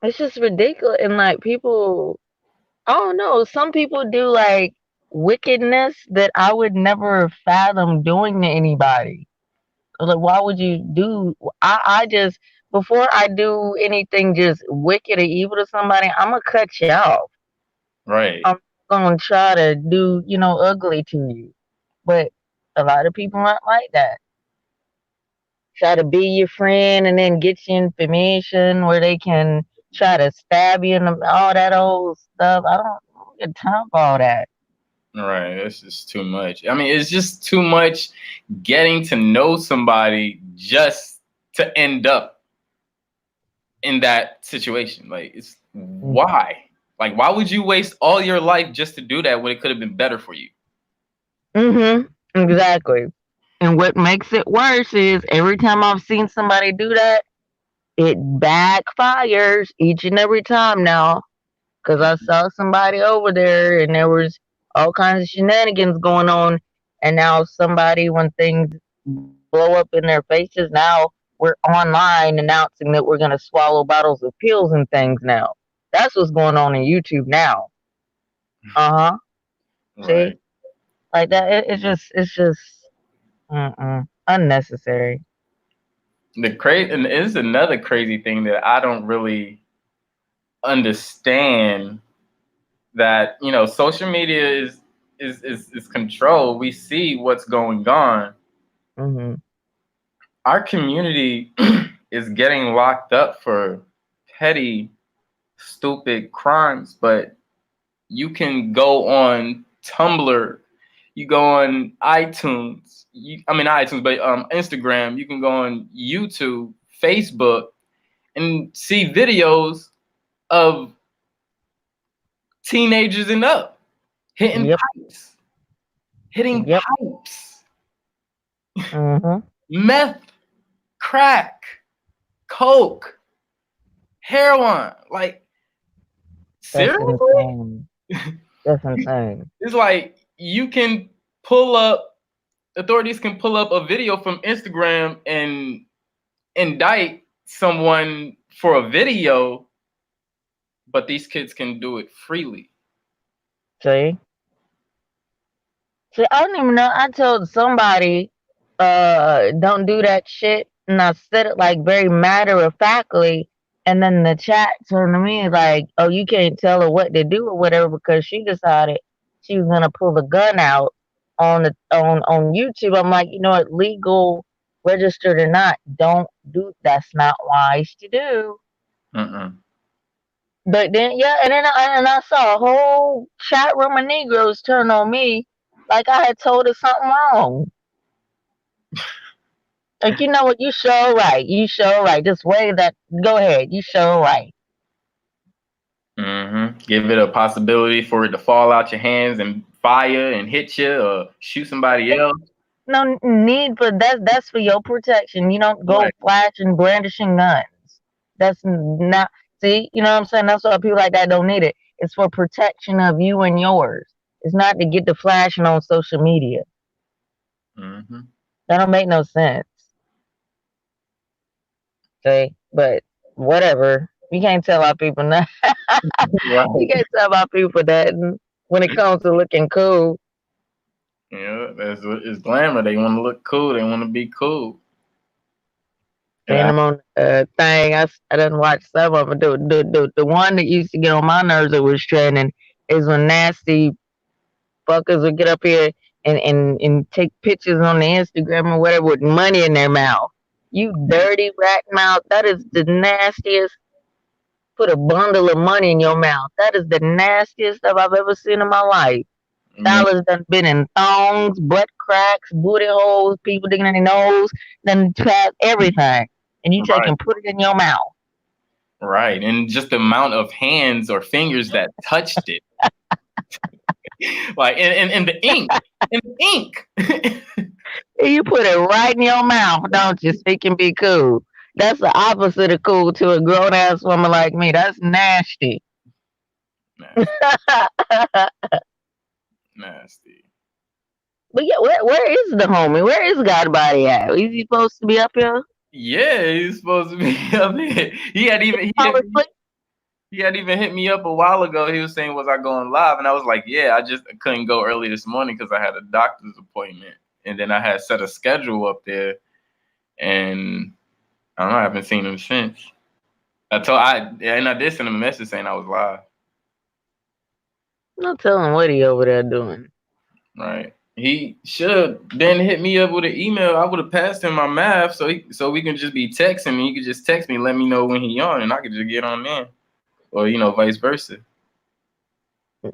Speaker 3: It's just ridiculous, and like people, I don't know. Some people do like wickedness that I would never fathom doing to anybody. Like, why would you do? I just before I do anything just wicked or evil to somebody, I'm gonna cut you off.
Speaker 1: right,
Speaker 3: I'm gonna try to do ugly to you, but a lot of people aren't like that. Try to be your friend and then get you information where they can try to stab you and all that old stuff. I don't get time for all that.
Speaker 1: right. It's just too much. I mean, it's just too much getting to know somebody just to end up in that situation. Like, it's why? Like, why would you waste all your life just to do that when it could have been better for you?
Speaker 3: Mm-hmm. Exactly. And what makes it worse is every time I've seen somebody do that, it backfires each and every time now. Because I saw somebody over there and there was all kinds of shenanigans going on. And now somebody, when things blow up in their faces, now we're online announcing that we're going to swallow bottles of pills and things now. That's what's going on in YouTube now. Uh huh. See?
Speaker 1: Right.
Speaker 3: Like that. It's just unnecessary.
Speaker 1: The crazy, and it's another crazy thing that I don't really understand. That social media is control. We see what's going on.
Speaker 3: Hmm.
Speaker 1: Our community is getting locked up for petty, stupid crimes, but you can go on Tumblr, you go on iTunes, but Instagram. You can go on YouTube, Facebook, and see videos of teenagers and up hitting
Speaker 3: Yep.
Speaker 1: pipes, hitting
Speaker 3: Yep.
Speaker 1: pipes,
Speaker 3: Hmm.
Speaker 1: meth, crack, coke, heroin. Like
Speaker 3: That's
Speaker 1: seriously,
Speaker 3: insane. That's insane.
Speaker 1: it's like you can pull up. Authorities can pull up a video from Instagram and indict someone for a video, but these kids can do it freely.
Speaker 3: See? See, I don't even know. I told somebody, don't do that shit, and I said it like very matter of factly, and then the chat turned to me like, "Oh, you can't tell her what to do or whatever because she decided she was gonna pull the gun out on YouTube." I'm like, you know what, legal, registered or not, don't do. That's not wise to do.
Speaker 1: Mm-mm.
Speaker 3: But then, yeah, and I saw a whole chat room of Negroes turn on me like I had told her something wrong. Like, you know what? You sure right. You sure right. Just wave that. Go ahead. You sure right.
Speaker 1: Give it a possibility for it to fall out your hands and fire and hit you or shoot somebody else.
Speaker 3: No need for that. That's for your protection. You don't go
Speaker 1: Right.
Speaker 3: flashing, brandishing guns. That's not. See, you know what I'm saying? That's why people like that don't need it. It's for protection of you and yours. It's not to get the flashing on social media.
Speaker 1: Mm-hmm.
Speaker 3: That don't make no sense. See, but whatever. You can't tell our people that. You
Speaker 1: Right.
Speaker 3: can't tell our people that when it comes to looking cool.
Speaker 1: That's what it's glamour. They want to look cool. They want to be cool. And
Speaker 3: Seeing them on thing, I didn't watch some of them. The one that used to get on my nerves that was trending is when nasty fuckers would get up here and take pictures on the Instagram or whatever with money in their mouth. You dirty rat mouth. That is the nastiest. Put a bundle of money in your mouth. That is the nastiest stuff I've ever seen in my life.
Speaker 1: man,
Speaker 3: Dollars done been in thongs, butt cracks, booty holes, people digging in their nose, done tried everything. And you take
Speaker 1: right,
Speaker 3: and put it in your mouth.
Speaker 1: Right, and just the amount of hands or fingers that touched it, like in the ink, in the ink.
Speaker 3: You put it right in your mouth, don't you? So it can be cool. That's the opposite of cool to a grown ass woman like me. That's nasty.
Speaker 1: Nasty,
Speaker 3: But
Speaker 1: nasty.
Speaker 3: yeah, where is the homie? Where is Godbody at? Is he supposed to be up here?
Speaker 1: Yeah, he's supposed to be up here. He had even
Speaker 3: Fall asleep?
Speaker 1: he had even hit me up a while ago. He was saying, "Was I going live?" And I was like, "Yeah, I just couldn't go early this morning because I had a doctor's appointment, and then I had set a schedule up there, and I don't know, I haven't seen him since." I did send him a message saying I was live.
Speaker 3: No telling what he over there doing.
Speaker 1: Right. He should have then hit me up with an email. I would have passed him my math so we can just be texting. He could just text me, let me know when he on, and I could just get on there, or vice versa.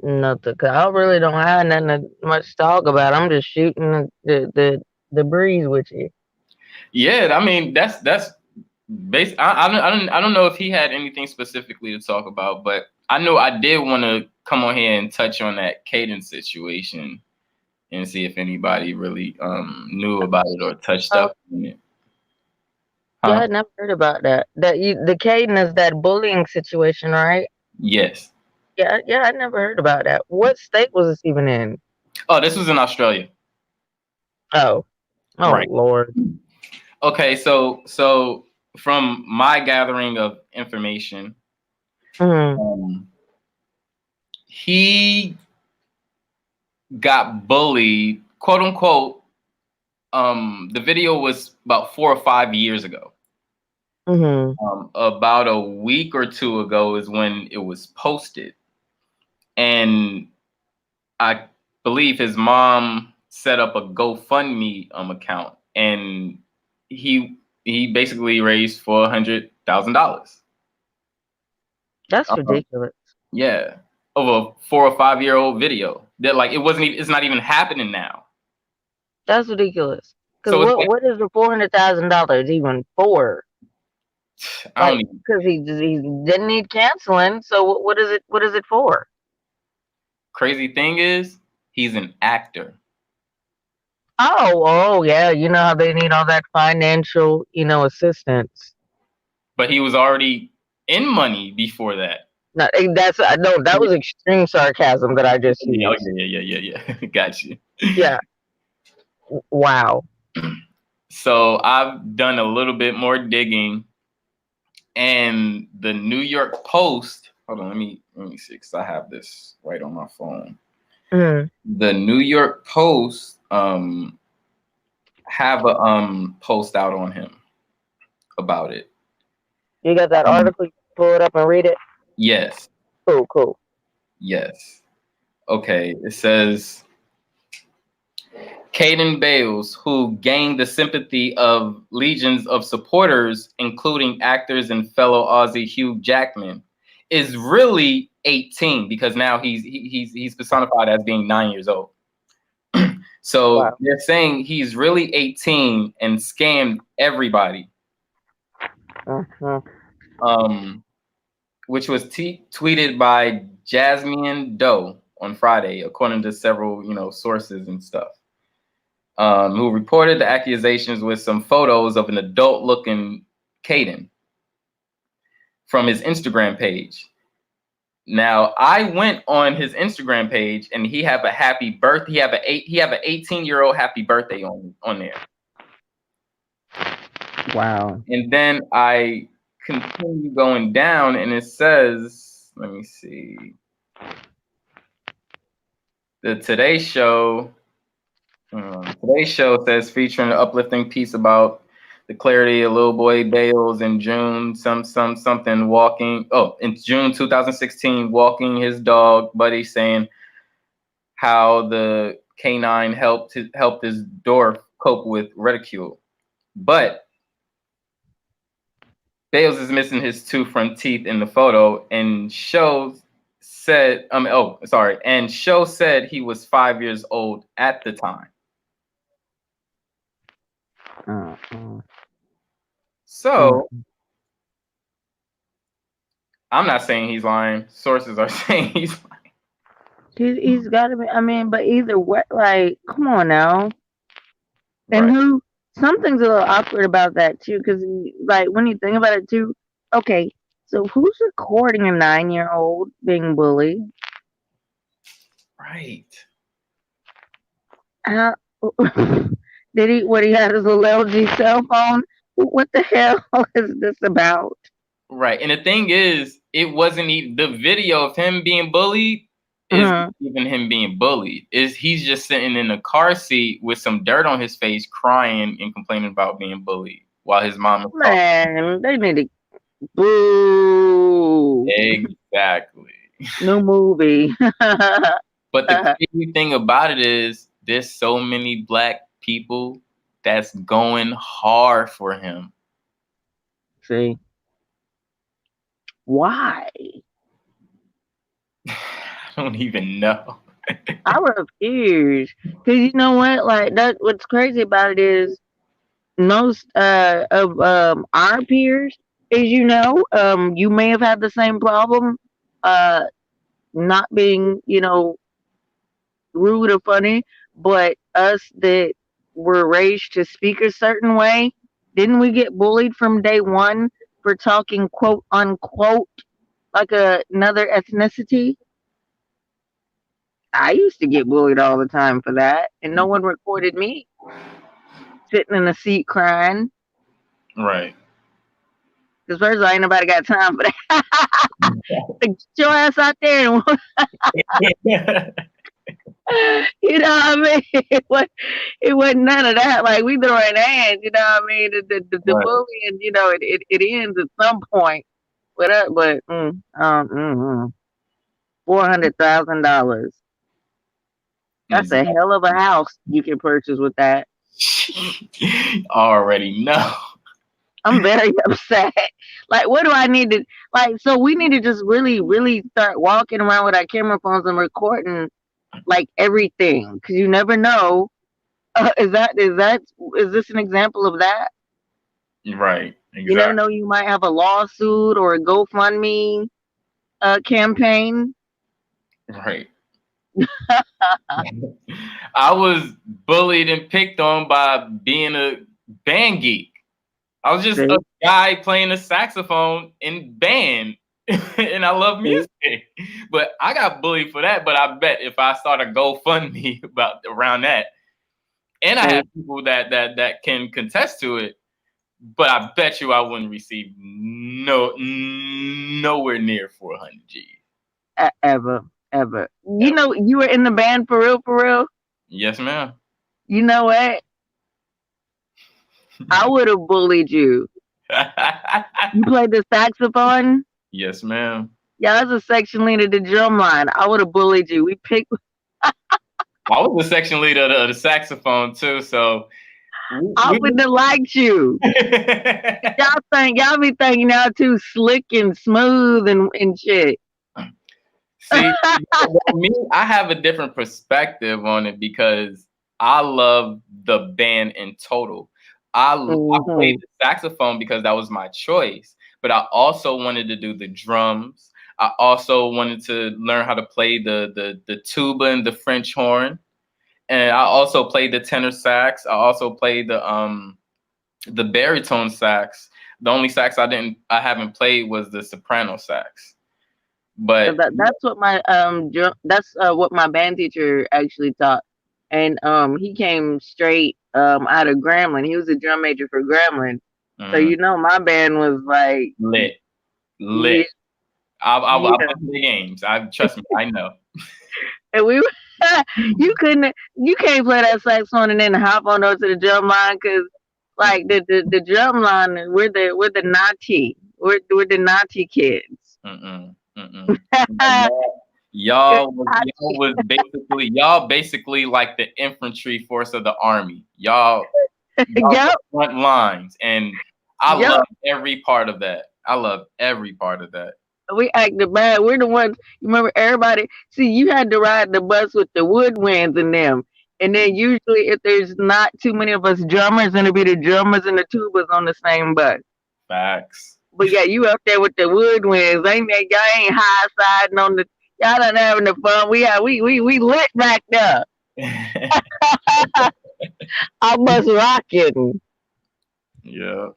Speaker 3: Nothing. 'Cause I really don't have nothing much to talk about. I'm just shooting the breeze with you.
Speaker 1: Yeah, I mean that's base. I don't know if he had anything specifically to talk about, but I know I did want to come on here and touch on that cadence situation and see if anybody really knew about it or touched
Speaker 3: Oh,
Speaker 1: up on it.
Speaker 3: yeah,
Speaker 1: Huh?
Speaker 3: I never heard about that. The Caden is that bullying situation, right?
Speaker 1: Yes.
Speaker 3: Yeah, yeah, I never heard about that. What state was this even in?
Speaker 1: Oh, this was in Australia.
Speaker 3: Oh, oh
Speaker 1: Right.
Speaker 3: Lord.
Speaker 1: Okay, so from my gathering of information,
Speaker 3: Mm,
Speaker 1: um, he got bullied, quote unquote. The video was about 4 or 5 years ago.
Speaker 3: mm-hmm.
Speaker 1: About a week or two ago is when it was posted, and I believe his mom set up a GoFundMe account, and he he basically raised $400,000.
Speaker 3: That's ridiculous.
Speaker 1: Yeah, of a 4 or 5 year old video that like it wasn't even, it's not even happening now.
Speaker 3: That's ridiculous. Cause
Speaker 1: So it's like
Speaker 3: what is the $400,000 even for?
Speaker 1: I
Speaker 3: Like,
Speaker 1: don't even.
Speaker 3: cause he didn't need canceling. So what is it for?
Speaker 1: Crazy thing is, he's an actor,
Speaker 3: Oh yeah. You know how they need all that financial, assistance.
Speaker 1: but he was already in money before that.
Speaker 3: No, no, that was extreme sarcasm that I just
Speaker 1: Yeah, oh,
Speaker 3: used.
Speaker 1: yeah. Got you.
Speaker 3: Yeah. Wow.
Speaker 1: So I've done a little bit more digging, and the New York Post. Hold on, let me see, because I have this right on my phone.
Speaker 3: Mm.
Speaker 1: The New York Post have a post out on him about it.
Speaker 3: You got that
Speaker 1: Um,
Speaker 3: article? You pull it up and read it.
Speaker 1: yes,
Speaker 3: Cool, cool.
Speaker 1: yes. Okay, it says Caden Bales, who gained the sympathy of legions of supporters, including actors and fellow Aussie Hugh Jackman, is really 18 because now he's personified as being 9 years old. So
Speaker 3: Wow.
Speaker 1: they're saying he's really 18 and scammed everybody.
Speaker 3: Mhm.
Speaker 1: Um, which was tweeted by Jasmine Doe on Friday, according to several sources and stuff. Who reported the accusations with some photos of an adult-looking Caden from his Instagram page. Now, I went on his Instagram page, and he have a happy birth. He have an 18-year-old happy birthday on there.
Speaker 3: Wow.
Speaker 1: And then I continue going down, and it says, let me see, the Today Show. Today's show says featuring an uplifting piece about the clarity of little boy Bales in June, something walking. Oh, in June 2016, walking his dog Buddy, saying how the canine helped his dwarf cope with ridicule, but Bales is missing his two front teeth in the photo, and Show said he was 5 years old at the time.
Speaker 3: Mm-mm.
Speaker 1: So I'm not saying he's lying. Sources are saying he's
Speaker 3: He's got to be. I mean, but either way, like, come on now. And
Speaker 1: right.
Speaker 3: who? Something's a little awkward about that too, because like when you think about it too. Okay, so who's recording a 9-year-old being bullied?
Speaker 1: Right.
Speaker 3: How, did he? What he had his little LG cell phone? What the hell is this about?
Speaker 1: Right. And the thing is, it wasn't even the video of him being bullied is not
Speaker 3: Mhm.
Speaker 1: even him being bullied. Is he's just sitting in a car seat with some dirt on his face, crying and complaining about being bullied while his mom is talking.
Speaker 3: Man, they need to boo.
Speaker 1: Exactly.
Speaker 3: New movie.
Speaker 1: But the crazy thing about it is there's so many black people that's going hard for him.
Speaker 3: See, why?
Speaker 1: I don't even know.
Speaker 3: I refuse. Cause you know what? Like that. What's crazy about it is most of our peers, as you know, you may have had the same problem, uh, not being rude or funny, but us that were raised to speak a certain way, didn't we get bullied from day one for talking quote unquote like another ethnicity? I used to get bullied all the time for that, and no one recorded me sitting in a seat crying.
Speaker 1: Right.
Speaker 3: Because first of all, ain't nobody got time for that. Get your ass out there and you know what I mean? It wasn't none of that. Like we throwing hands, you know what I mean? The
Speaker 1: Right.
Speaker 3: bullying, it ends at some point. But $400,000. That's a
Speaker 1: Exactly.
Speaker 3: hell of a house you can purchase with that.
Speaker 1: Already know.
Speaker 3: I'm very upset. Like, what do I need to like? So we need to just really, really start walking around with our camera phones and recording like everything, because you never know. Is this an example of that?
Speaker 1: Right.
Speaker 3: You never
Speaker 1: Exactly.
Speaker 3: know. You might have a lawsuit or a GoFundMe campaign.
Speaker 1: Right. I was bullied and picked on by being a band geek. I was just
Speaker 3: See,
Speaker 1: a guy playing the saxophone in band, and I love
Speaker 3: see,
Speaker 1: music. But I got bullied for that. But I bet if I start a GoFundMe about around that, and I have
Speaker 3: see.
Speaker 1: people that can contest to it, but I bet you I wouldn't receive nowhere near 400 G.
Speaker 3: Ever, ever. You
Speaker 1: Ever.
Speaker 3: know, you were in the band for real, for real.
Speaker 1: Yes, ma'am.
Speaker 3: You know what? I would have bullied you. You played the saxophone.
Speaker 1: Yes, ma'am.
Speaker 3: Yeah, that's a section leader to drum line. I would have bullied you. We picked.
Speaker 1: I was the section leader of the saxophone too, so
Speaker 3: I
Speaker 1: we
Speaker 3: wouldn't have liked you. Y'all be thinking y'all too slick and smooth and shit.
Speaker 1: see, well, me, I have a different perspective on it because I love the band in total. I
Speaker 3: Hmm.
Speaker 1: played the saxophone because that was my choice, but I also wanted to do the drums. I also wanted to learn how to play the tuba and the French horn, and I also played the tenor sax. I also played the baritone sax. The only sax I haven't played was the soprano sax.
Speaker 3: So
Speaker 1: But
Speaker 3: that's what my what my band teacher actually taught, and he came straight out of Grambling. He was a drum major for Grambling, so
Speaker 1: mm,
Speaker 3: you know my band was like,
Speaker 1: lit, lit.
Speaker 3: yeah,
Speaker 1: I've
Speaker 3: yeah,
Speaker 1: been to the games. I trust me, I know.
Speaker 3: and we you can't play that saxophone and then hop on over to the drum line because like the drum line we're the naughty we're the naughty kids.
Speaker 1: Mm-mm, mm-mm. Y'all basically like the infantry force of the army. Y'all the
Speaker 3: Yep,
Speaker 1: front lines, and I
Speaker 3: yep.
Speaker 1: love every part of that. I love every part of that.
Speaker 3: We acted bad. We're the ones. You remember everybody? See, you had to ride the bus with the woodwinds in them, and then usually if there's not too many of us drummers, then it'll be the drummers and the tubas on the same bus.
Speaker 1: Facts.
Speaker 3: But yeah, you up there with the woodwinds. Ain't that y'all ain't high siding on the y'all done having the fun. We lit back there. I was rocking.
Speaker 1: Yeah.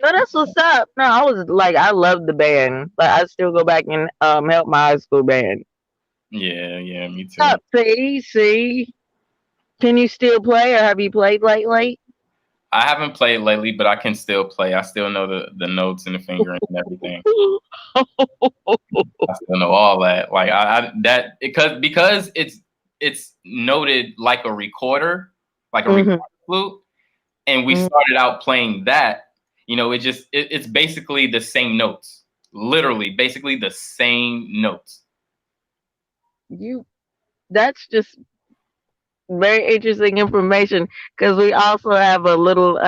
Speaker 3: No, that's what's up. No, I was like I love the band. But I still go back and help my high school band.
Speaker 1: Yeah, me too.
Speaker 3: Up, see. Can you still play or have you played lately?
Speaker 1: I haven't played lately, but I can still play. I still know the notes and the fingering and everything. I still know all that. Like because it's noted like a recorder, like a recorder flute, and we started out playing that. You know, it's basically the same notes, literally, basically the same notes.
Speaker 3: That's just very interesting information because we also have a little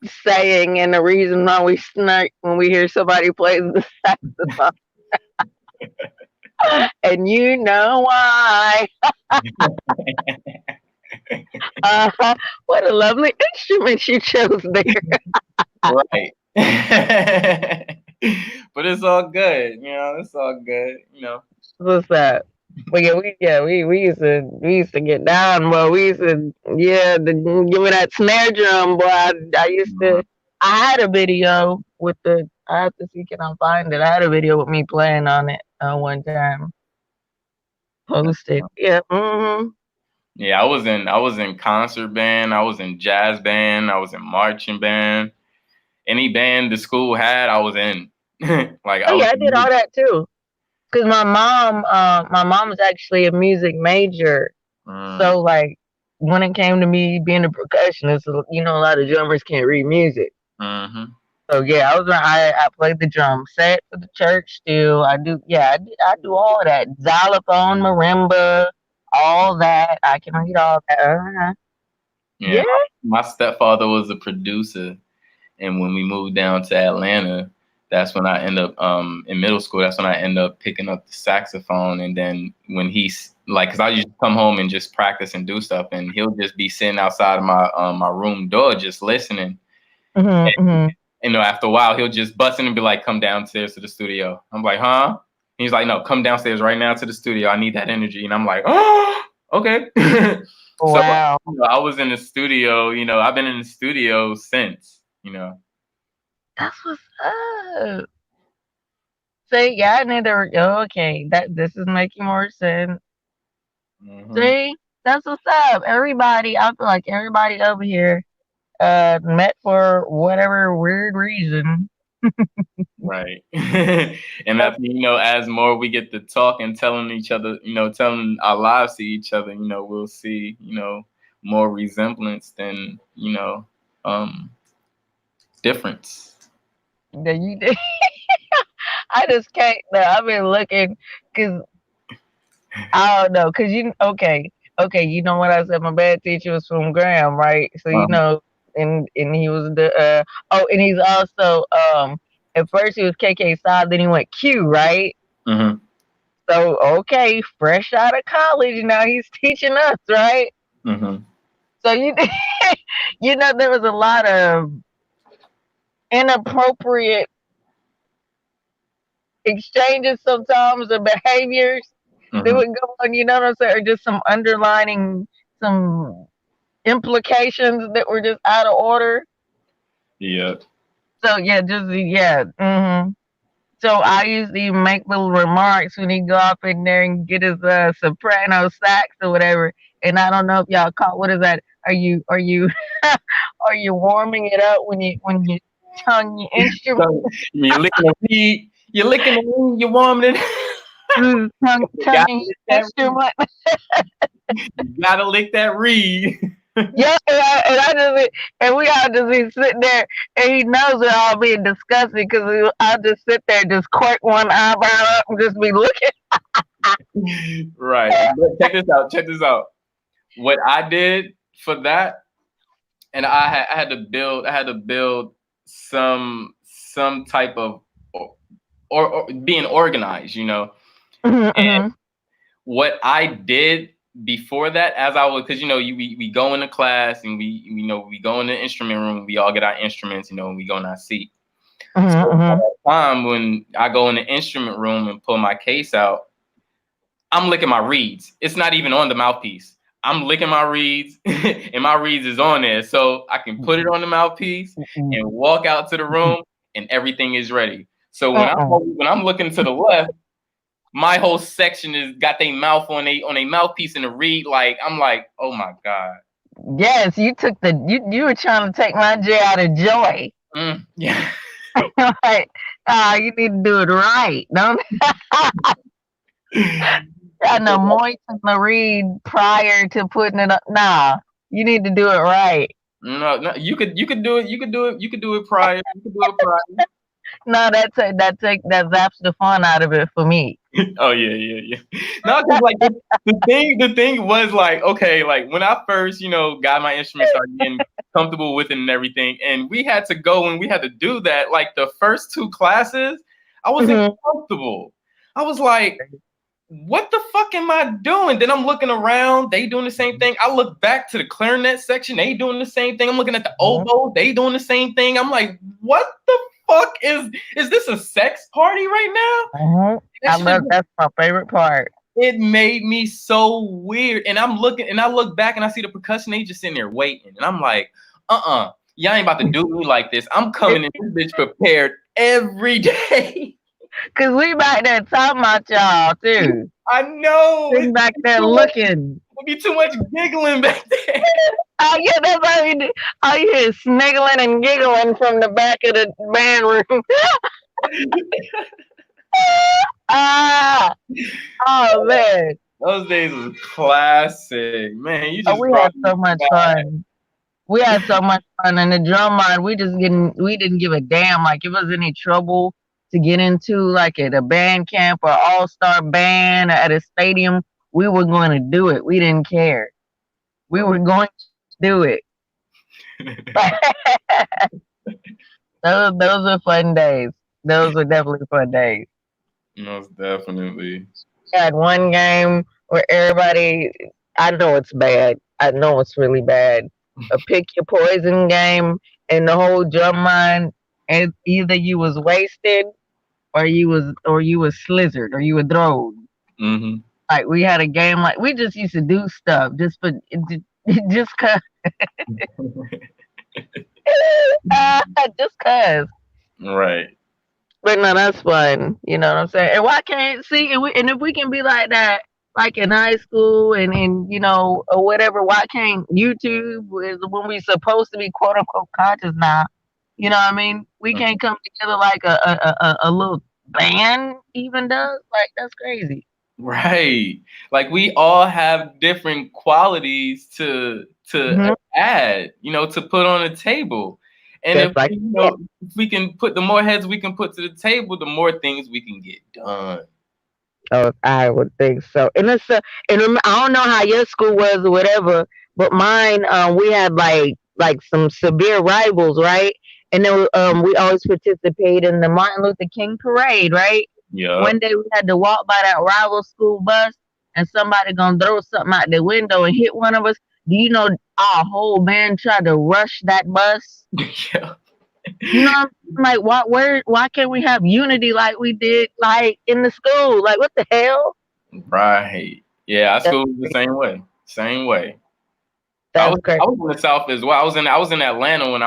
Speaker 3: saying and the reason why we snark when we hear somebody plays the saxophone. And you know why. What a lovely instrument you chose there.
Speaker 1: Right. But it's all good, you know. It's all good, you know.
Speaker 3: What's that? But we used to get down, boy. We used to give me that snare drum, boy. I used to. I had a video with the. I have to see can I find it. I had a video with me playing on it one time. Posted. Yeah. Mm-hmm.
Speaker 1: Yeah, I was in concert band, I was in jazz band, I was in marching band. Any band the school had, I was in. Like
Speaker 3: I did all that too. Cause my mom was actually a music major. So like when it came to me being a percussionist, you know, a lot of drummers can't read music.
Speaker 1: Mm-hmm.
Speaker 3: So yeah, I played the drum set for the church still. I do all that. Xylophone, marimba, all that. I can read all that.
Speaker 1: Yeah. My stepfather was a producer, and when we moved down to Atlanta, that's when I end up in middle school. That's when I end up picking up the saxophone. And then when he's like, because I used to come home and just practice and do stuff, and he'll just be sitting outside of my room door just listening. And, you know, after a while, he'll just bust in and be like, "Come downstairs to the studio." I'm like, "Huh?" He's like, "No, come downstairs right now to the studio. I need that energy." And I'm like, "Oh, okay."
Speaker 3: Wow.
Speaker 1: So, you know, I was in the studio. You know, I've been in the studio since. You know.
Speaker 3: That's what's up. See, yeah, I need to. Okay, this is making more sense. See, that's what's up. Everybody, I feel like everybody over here met for whatever weird reason.
Speaker 1: Right. And that's, you know, as more we get to talk and telling each other, you know, telling our lives to each other, you know, we'll see, you know, more resemblance than, you know, difference.
Speaker 3: That you did. I just can't. No, I've been looking because I don't know. Because okay. You know what I said? My bad teacher was from Graham, right? So you know, and he was the and he's also at first he was KK side, then he went Q, right?
Speaker 1: Mm-hmm.
Speaker 3: So okay, fresh out of college, now he's teaching us, right?
Speaker 1: Mm-hmm.
Speaker 3: So you know, there was a lot of inappropriate exchanges sometimes or behaviors that would go on, you know what I'm saying? Or just some underlining some implications that were just out of order.
Speaker 1: Yeah.
Speaker 3: So So I usually make little remarks when he go up in there and get his soprano sax or whatever. And I don't know if y'all caught what is that? Are you are you warming it up when you tongue your instrument?
Speaker 1: So you're licking the reed, you're warming it.
Speaker 3: tongue instrument.
Speaker 1: You gotta lick that reed.
Speaker 3: Yeah, and we all just be sitting there, and he knows it all being disgusting because I'll just sit there, just quirk one eyebrow up, and just be looking.
Speaker 1: Right. But check this out. What I did for that, and I had to build some type of or being organized, you know. And what I did before that, as I was, because you know, we go into class and we go in the instrument room, we all get our instruments, you know, and we go in our seat. So by
Speaker 3: Mm-hmm.
Speaker 1: that time when I go in the instrument room and pull my case out, I'm licking my reeds. It's not even on the mouthpiece. I'm licking my reeds, and my reeds is on there, so I can put it on the mouthpiece and walk out to the room, and everything is ready. So
Speaker 3: Uh-uh.
Speaker 1: when I'm looking to the left, my whole section is got their mouth on a mouthpiece and a reed. Like I'm like, oh my god.
Speaker 3: Yes, you took you were trying to take my joy out of joy.
Speaker 1: Yeah.
Speaker 3: Like, you need to do it right. Don't try to moisten the reed prior to putting it up. Nah, you need to do it right.
Speaker 1: No, you could do it. You could do it prior. You could do it prior.
Speaker 3: No, that zaps the fun out of it for me.
Speaker 1: Oh yeah. No, because like the thing was like, okay, like when I first, got my instrument, started getting comfortable with it and everything, and we had to go and we had to do that. Like the first two classes, I wasn't
Speaker 3: Mhm.
Speaker 1: comfortable. I was like, what the fuck am I doing? Then I'm looking around, they doing the same thing. I look back to the clarinet section, they doing the same thing. I'm looking at the oboe, they doing the same thing. I'm like, what the fuck is this a sex party right now?
Speaker 3: Mhm.
Speaker 1: That shit,
Speaker 3: That's my favorite part.
Speaker 1: it made me so weird. And I'm looking and I look back and I see the percussion, they just sitting there waiting. And I'm like, y'all ain't about to do me like this. I'm coming in this bitch prepared every day.
Speaker 3: Cause we back there talking about y'all too.
Speaker 1: I know.
Speaker 3: Sitting back there looking.
Speaker 1: Would be too much giggling back there.
Speaker 3: Oh yeah, that's all you do. All you hear is sniggling and giggling from the back of the band room. Ah, oh man.
Speaker 1: Those days was classic. Man, you
Speaker 3: Oh,
Speaker 1: just
Speaker 3: we
Speaker 1: brought
Speaker 3: had
Speaker 1: me
Speaker 3: so much
Speaker 1: back.
Speaker 3: fun. We had so much fun, and the drum line, we didn't give a damn. Like if it was any trouble to get into, like at a band camp or all star band or at a stadium, we were going to do it. We didn't care. We were going to do it. Those were fun days. Those were definitely fun days.
Speaker 1: Most definitely.
Speaker 3: We had one game where everybody, I know it's bad. I know it's really bad. A pick your poison game, and the whole drum line, and either you was wasted or you was slizzard or you were throwed.
Speaker 1: Hmm.
Speaker 3: Like we had a game like we just used to do stuff just for just cause just cause.
Speaker 1: Right.
Speaker 3: But no, that's fun. You know what I'm saying? And why can't see and if we can be like that, like in high school and or whatever, why can't YouTube is when we supposed to be quote unquote conscious now? You know what I mean? We can't come together like a little band even does. Like that's crazy.
Speaker 1: Right. Like we all have different qualities to
Speaker 3: Hmm.
Speaker 1: add, to put on the table. And
Speaker 3: Just like that.
Speaker 1: if we can put the more heads we can put to the table, the more things we can get done.
Speaker 3: Oh, I would think so. And I don't know how your school was or whatever, but mine, we had like some severe rivals, right? And then we always participate in the Martin Luther King parade, right?
Speaker 1: Yeah.
Speaker 3: One day we had to walk by that rival school bus, and somebody gonna throw something out the window and hit one of us. Do you know our whole band tried to rush that bus?
Speaker 1: Yeah.
Speaker 3: You know, what I'm like, why can't we have unity like we did like in the school? Like, what the hell?
Speaker 1: Right. Yeah, our
Speaker 3: That's
Speaker 1: school was the same way. Same way. I
Speaker 3: that's
Speaker 1: was
Speaker 3: crazy.
Speaker 1: I was in the South as well. I was in Atlanta when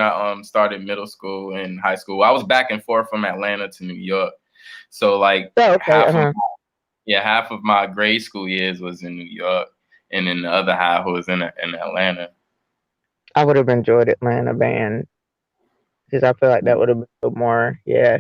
Speaker 1: I started middle school and high school. I was back and forth from Atlanta to New York. So like
Speaker 3: Oh, okay. Uh-huh.
Speaker 1: half of my grade school years was in New York, and then the other half was in Atlanta.
Speaker 3: I would have enjoyed Atlanta band because I feel like that would have been a little more, yeah,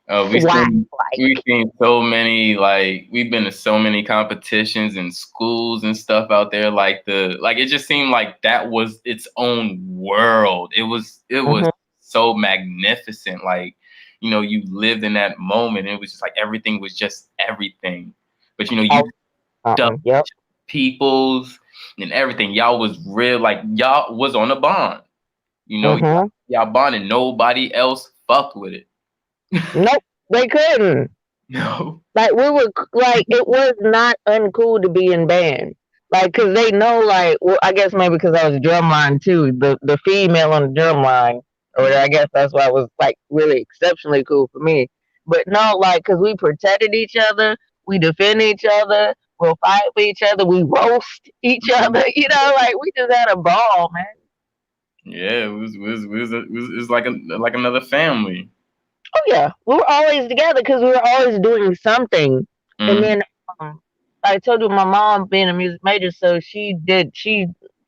Speaker 1: We
Speaker 3: swag
Speaker 1: seen we
Speaker 3: like.
Speaker 1: seen so many, like we've been to so many competitions and schools and stuff out there. Like it just seemed like that was its own world. It was
Speaker 3: Hmm.
Speaker 1: so magnificent. Like you lived in that moment. It was just like everything was just everything. But you
Speaker 3: Oh,
Speaker 1: stuff
Speaker 3: yep.
Speaker 1: peoples and everything. Y'all was real. Like y'all was on a bond.
Speaker 3: Hmm.
Speaker 1: Y'all bonded. Nobody else fucked with it.
Speaker 3: Nope, they couldn't.
Speaker 1: No.
Speaker 3: Like we were like it was not uncool to be in band. Like, cause they know, like, well, I guess maybe because I was drumline too. The female on the drum line, or I guess that's why it was like really exceptionally cool for me. But no, like, cause we protected each other, we defend each other, we'll fight for each other, we roast each other. You know, like we just had a ball, man.
Speaker 1: Yeah, it was like another family.
Speaker 3: Oh yeah, we were always together because we were always doing something. And
Speaker 1: Mm-hmm.
Speaker 3: then I told you my mom being a music major, so she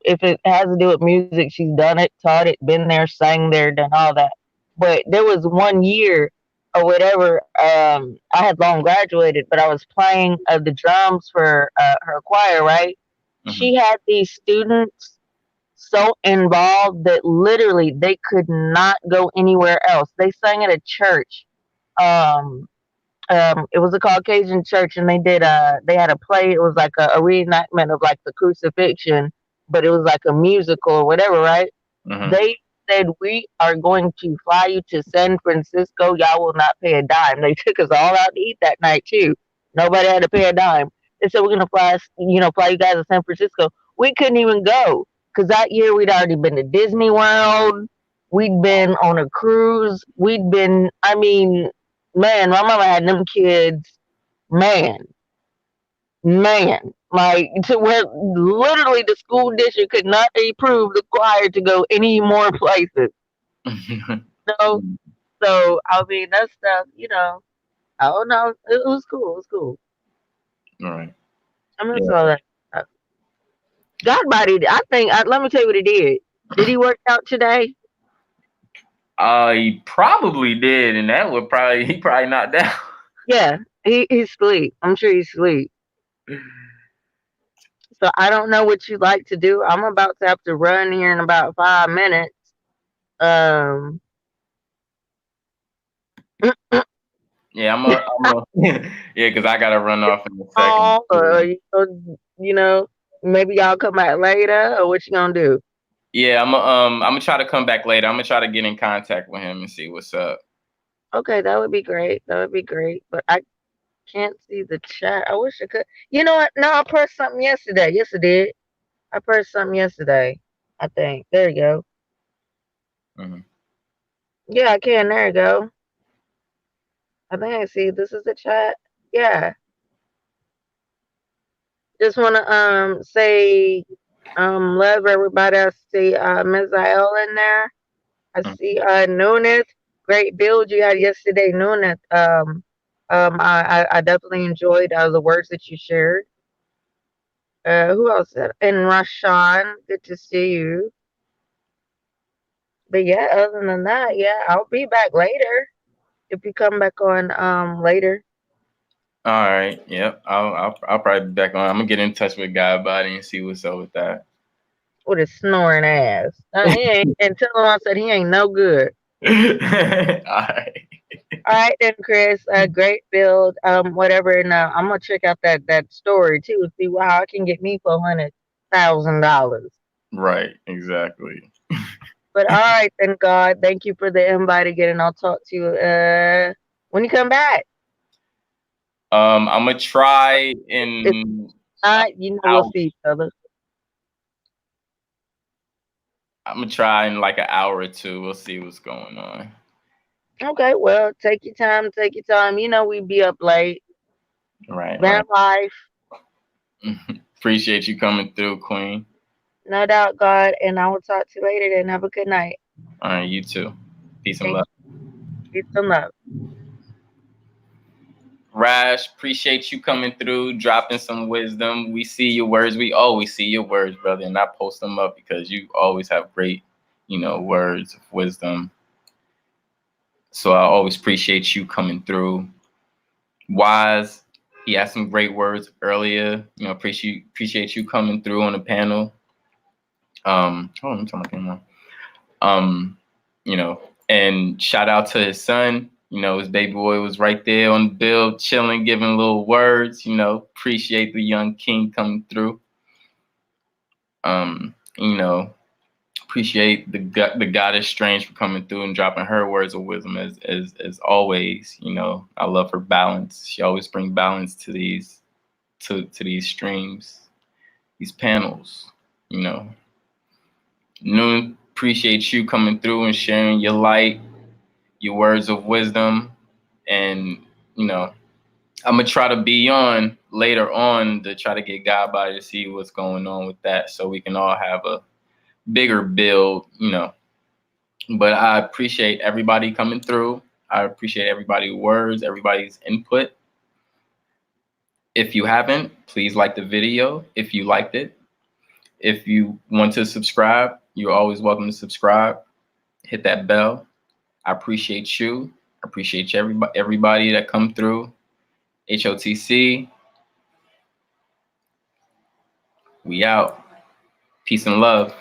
Speaker 3: if it has to do with music, she's done it, taught it, been there, sang there, done all that. But there was one year or whatever, I had long graduated, but I was playing the drums for her choir, right?
Speaker 1: Mm-hmm.
Speaker 3: She had these students so involved that literally they could not go anywhere else. They sang at a church. Um, it was a Caucasian church, and they had a play. It was like a reenactment of like the crucifixion, but it was like a musical or whatever, right?
Speaker 1: Mm-hmm.
Speaker 3: They said we are going to fly you to San Francisco. Y'all will not pay a dime. They took us all out to eat that night too. Nobody had to pay a dime. They said we're gonna fly you guys to San Francisco. We couldn't even go because that year we'd already been to Disney World. We'd been on a cruise. We'd been, I mean, man, my mama had them kids, man, man, like to where literally the school district could not approve the choir to go any more places. No, so I mean that stuff, I don't know. It was cool. It was cool.
Speaker 1: All right.
Speaker 3: I miss
Speaker 1: Yeah.
Speaker 3: all that. Godbody, I think. Let me tell you what he did. Did he work out today?
Speaker 1: He probably did, and that would probably he probably knocked down.
Speaker 3: Yeah, he sleep. I'm sure he sleep. So I don't know what you like to do. I'm about to have to run here in about 5 minutes. Um,
Speaker 1: Yeah, yeah, because I gotta run off in a second.
Speaker 3: call or you know, maybe y'all come back later or what you gonna do?
Speaker 1: Yeah, I'm gonna try to come back later. I'm gonna try to get in contact with him and see what's up.
Speaker 3: Okay, that would be great. That would be great. But I can't see the chat. I wish I could. You know what? No, I pressed something yesterday. Yes, I did. I pressed something yesterday. I think. There you go.
Speaker 1: Hmm.
Speaker 3: Yeah, I can. There you go. I think I see. This is the chat. Yeah. Just wanna say love everybody. I see Ms. Iel in there. I see Nunes. Great build you had yesterday, Nunes. I definitely enjoyed the words that you shared. Who else? And Rashawn, good to see you. But yeah, other than that, yeah, I'll be back later if you come back on later
Speaker 1: All right. Yep. I'll probably be back on. I'm gonna get in touch with GODBODY and see what's up with that.
Speaker 3: with his snoring ass. And tell him I said he ain't no good.
Speaker 1: All right.
Speaker 3: All right then, Chris. Great build. Whatever. And I'm gonna check out that story too and see how I can get me $400,000.
Speaker 1: Right. Exactly.
Speaker 3: But all right then, God. Thank you for the invite again, and I'll talk to you when you come back.
Speaker 1: I'm gonna try
Speaker 3: If
Speaker 1: in
Speaker 3: not, we'll
Speaker 1: hour.
Speaker 3: see each other.
Speaker 1: I'm gonna try in like an hour or two. We'll see what's going on.
Speaker 3: Okay. Well, take your time. Take your time. We be up late.
Speaker 1: Right.
Speaker 3: Van
Speaker 1: Right.
Speaker 3: life.
Speaker 1: Appreciate you coming through, Queen.
Speaker 3: No doubt, God. And I will talk to you later. Then have a good night.
Speaker 1: All right. You too. Peace and
Speaker 3: Thank
Speaker 1: love.
Speaker 3: you so much.
Speaker 1: Rash, appreciate you coming through, dropping some wisdom. We see your words. We always see your words, brother, and I post them up because you always have great, words of wisdom. So I always appreciate you coming through. Wise, he had some great words earlier. Appreciate you coming through on the panel. Hold on, I'm turning my camera on. And shout out to his son. His baby boy was right there on the bill, chilling, giving little words. Appreciate the young king coming through. Um, you know, appreciate the goddess Strange for coming through and dropping her words of wisdom as always. I love her balance. She always brings balance to these these streams, these panels. Noon, appreciate you coming through and sharing your light, your words of wisdom. And, you know, I'm going to try to be on later on to try to get GODBODY to see what's going on with that so we can all have a bigger build, you know. But I appreciate everybody coming through. I appreciate everybody's words, everybody's input. If you haven't, please like the video if you liked it. If you want to subscribe, you're always welcome to subscribe. Hit that bell. I appreciate you. I appreciate everybody that come through. HOTC. We out. Peace and love.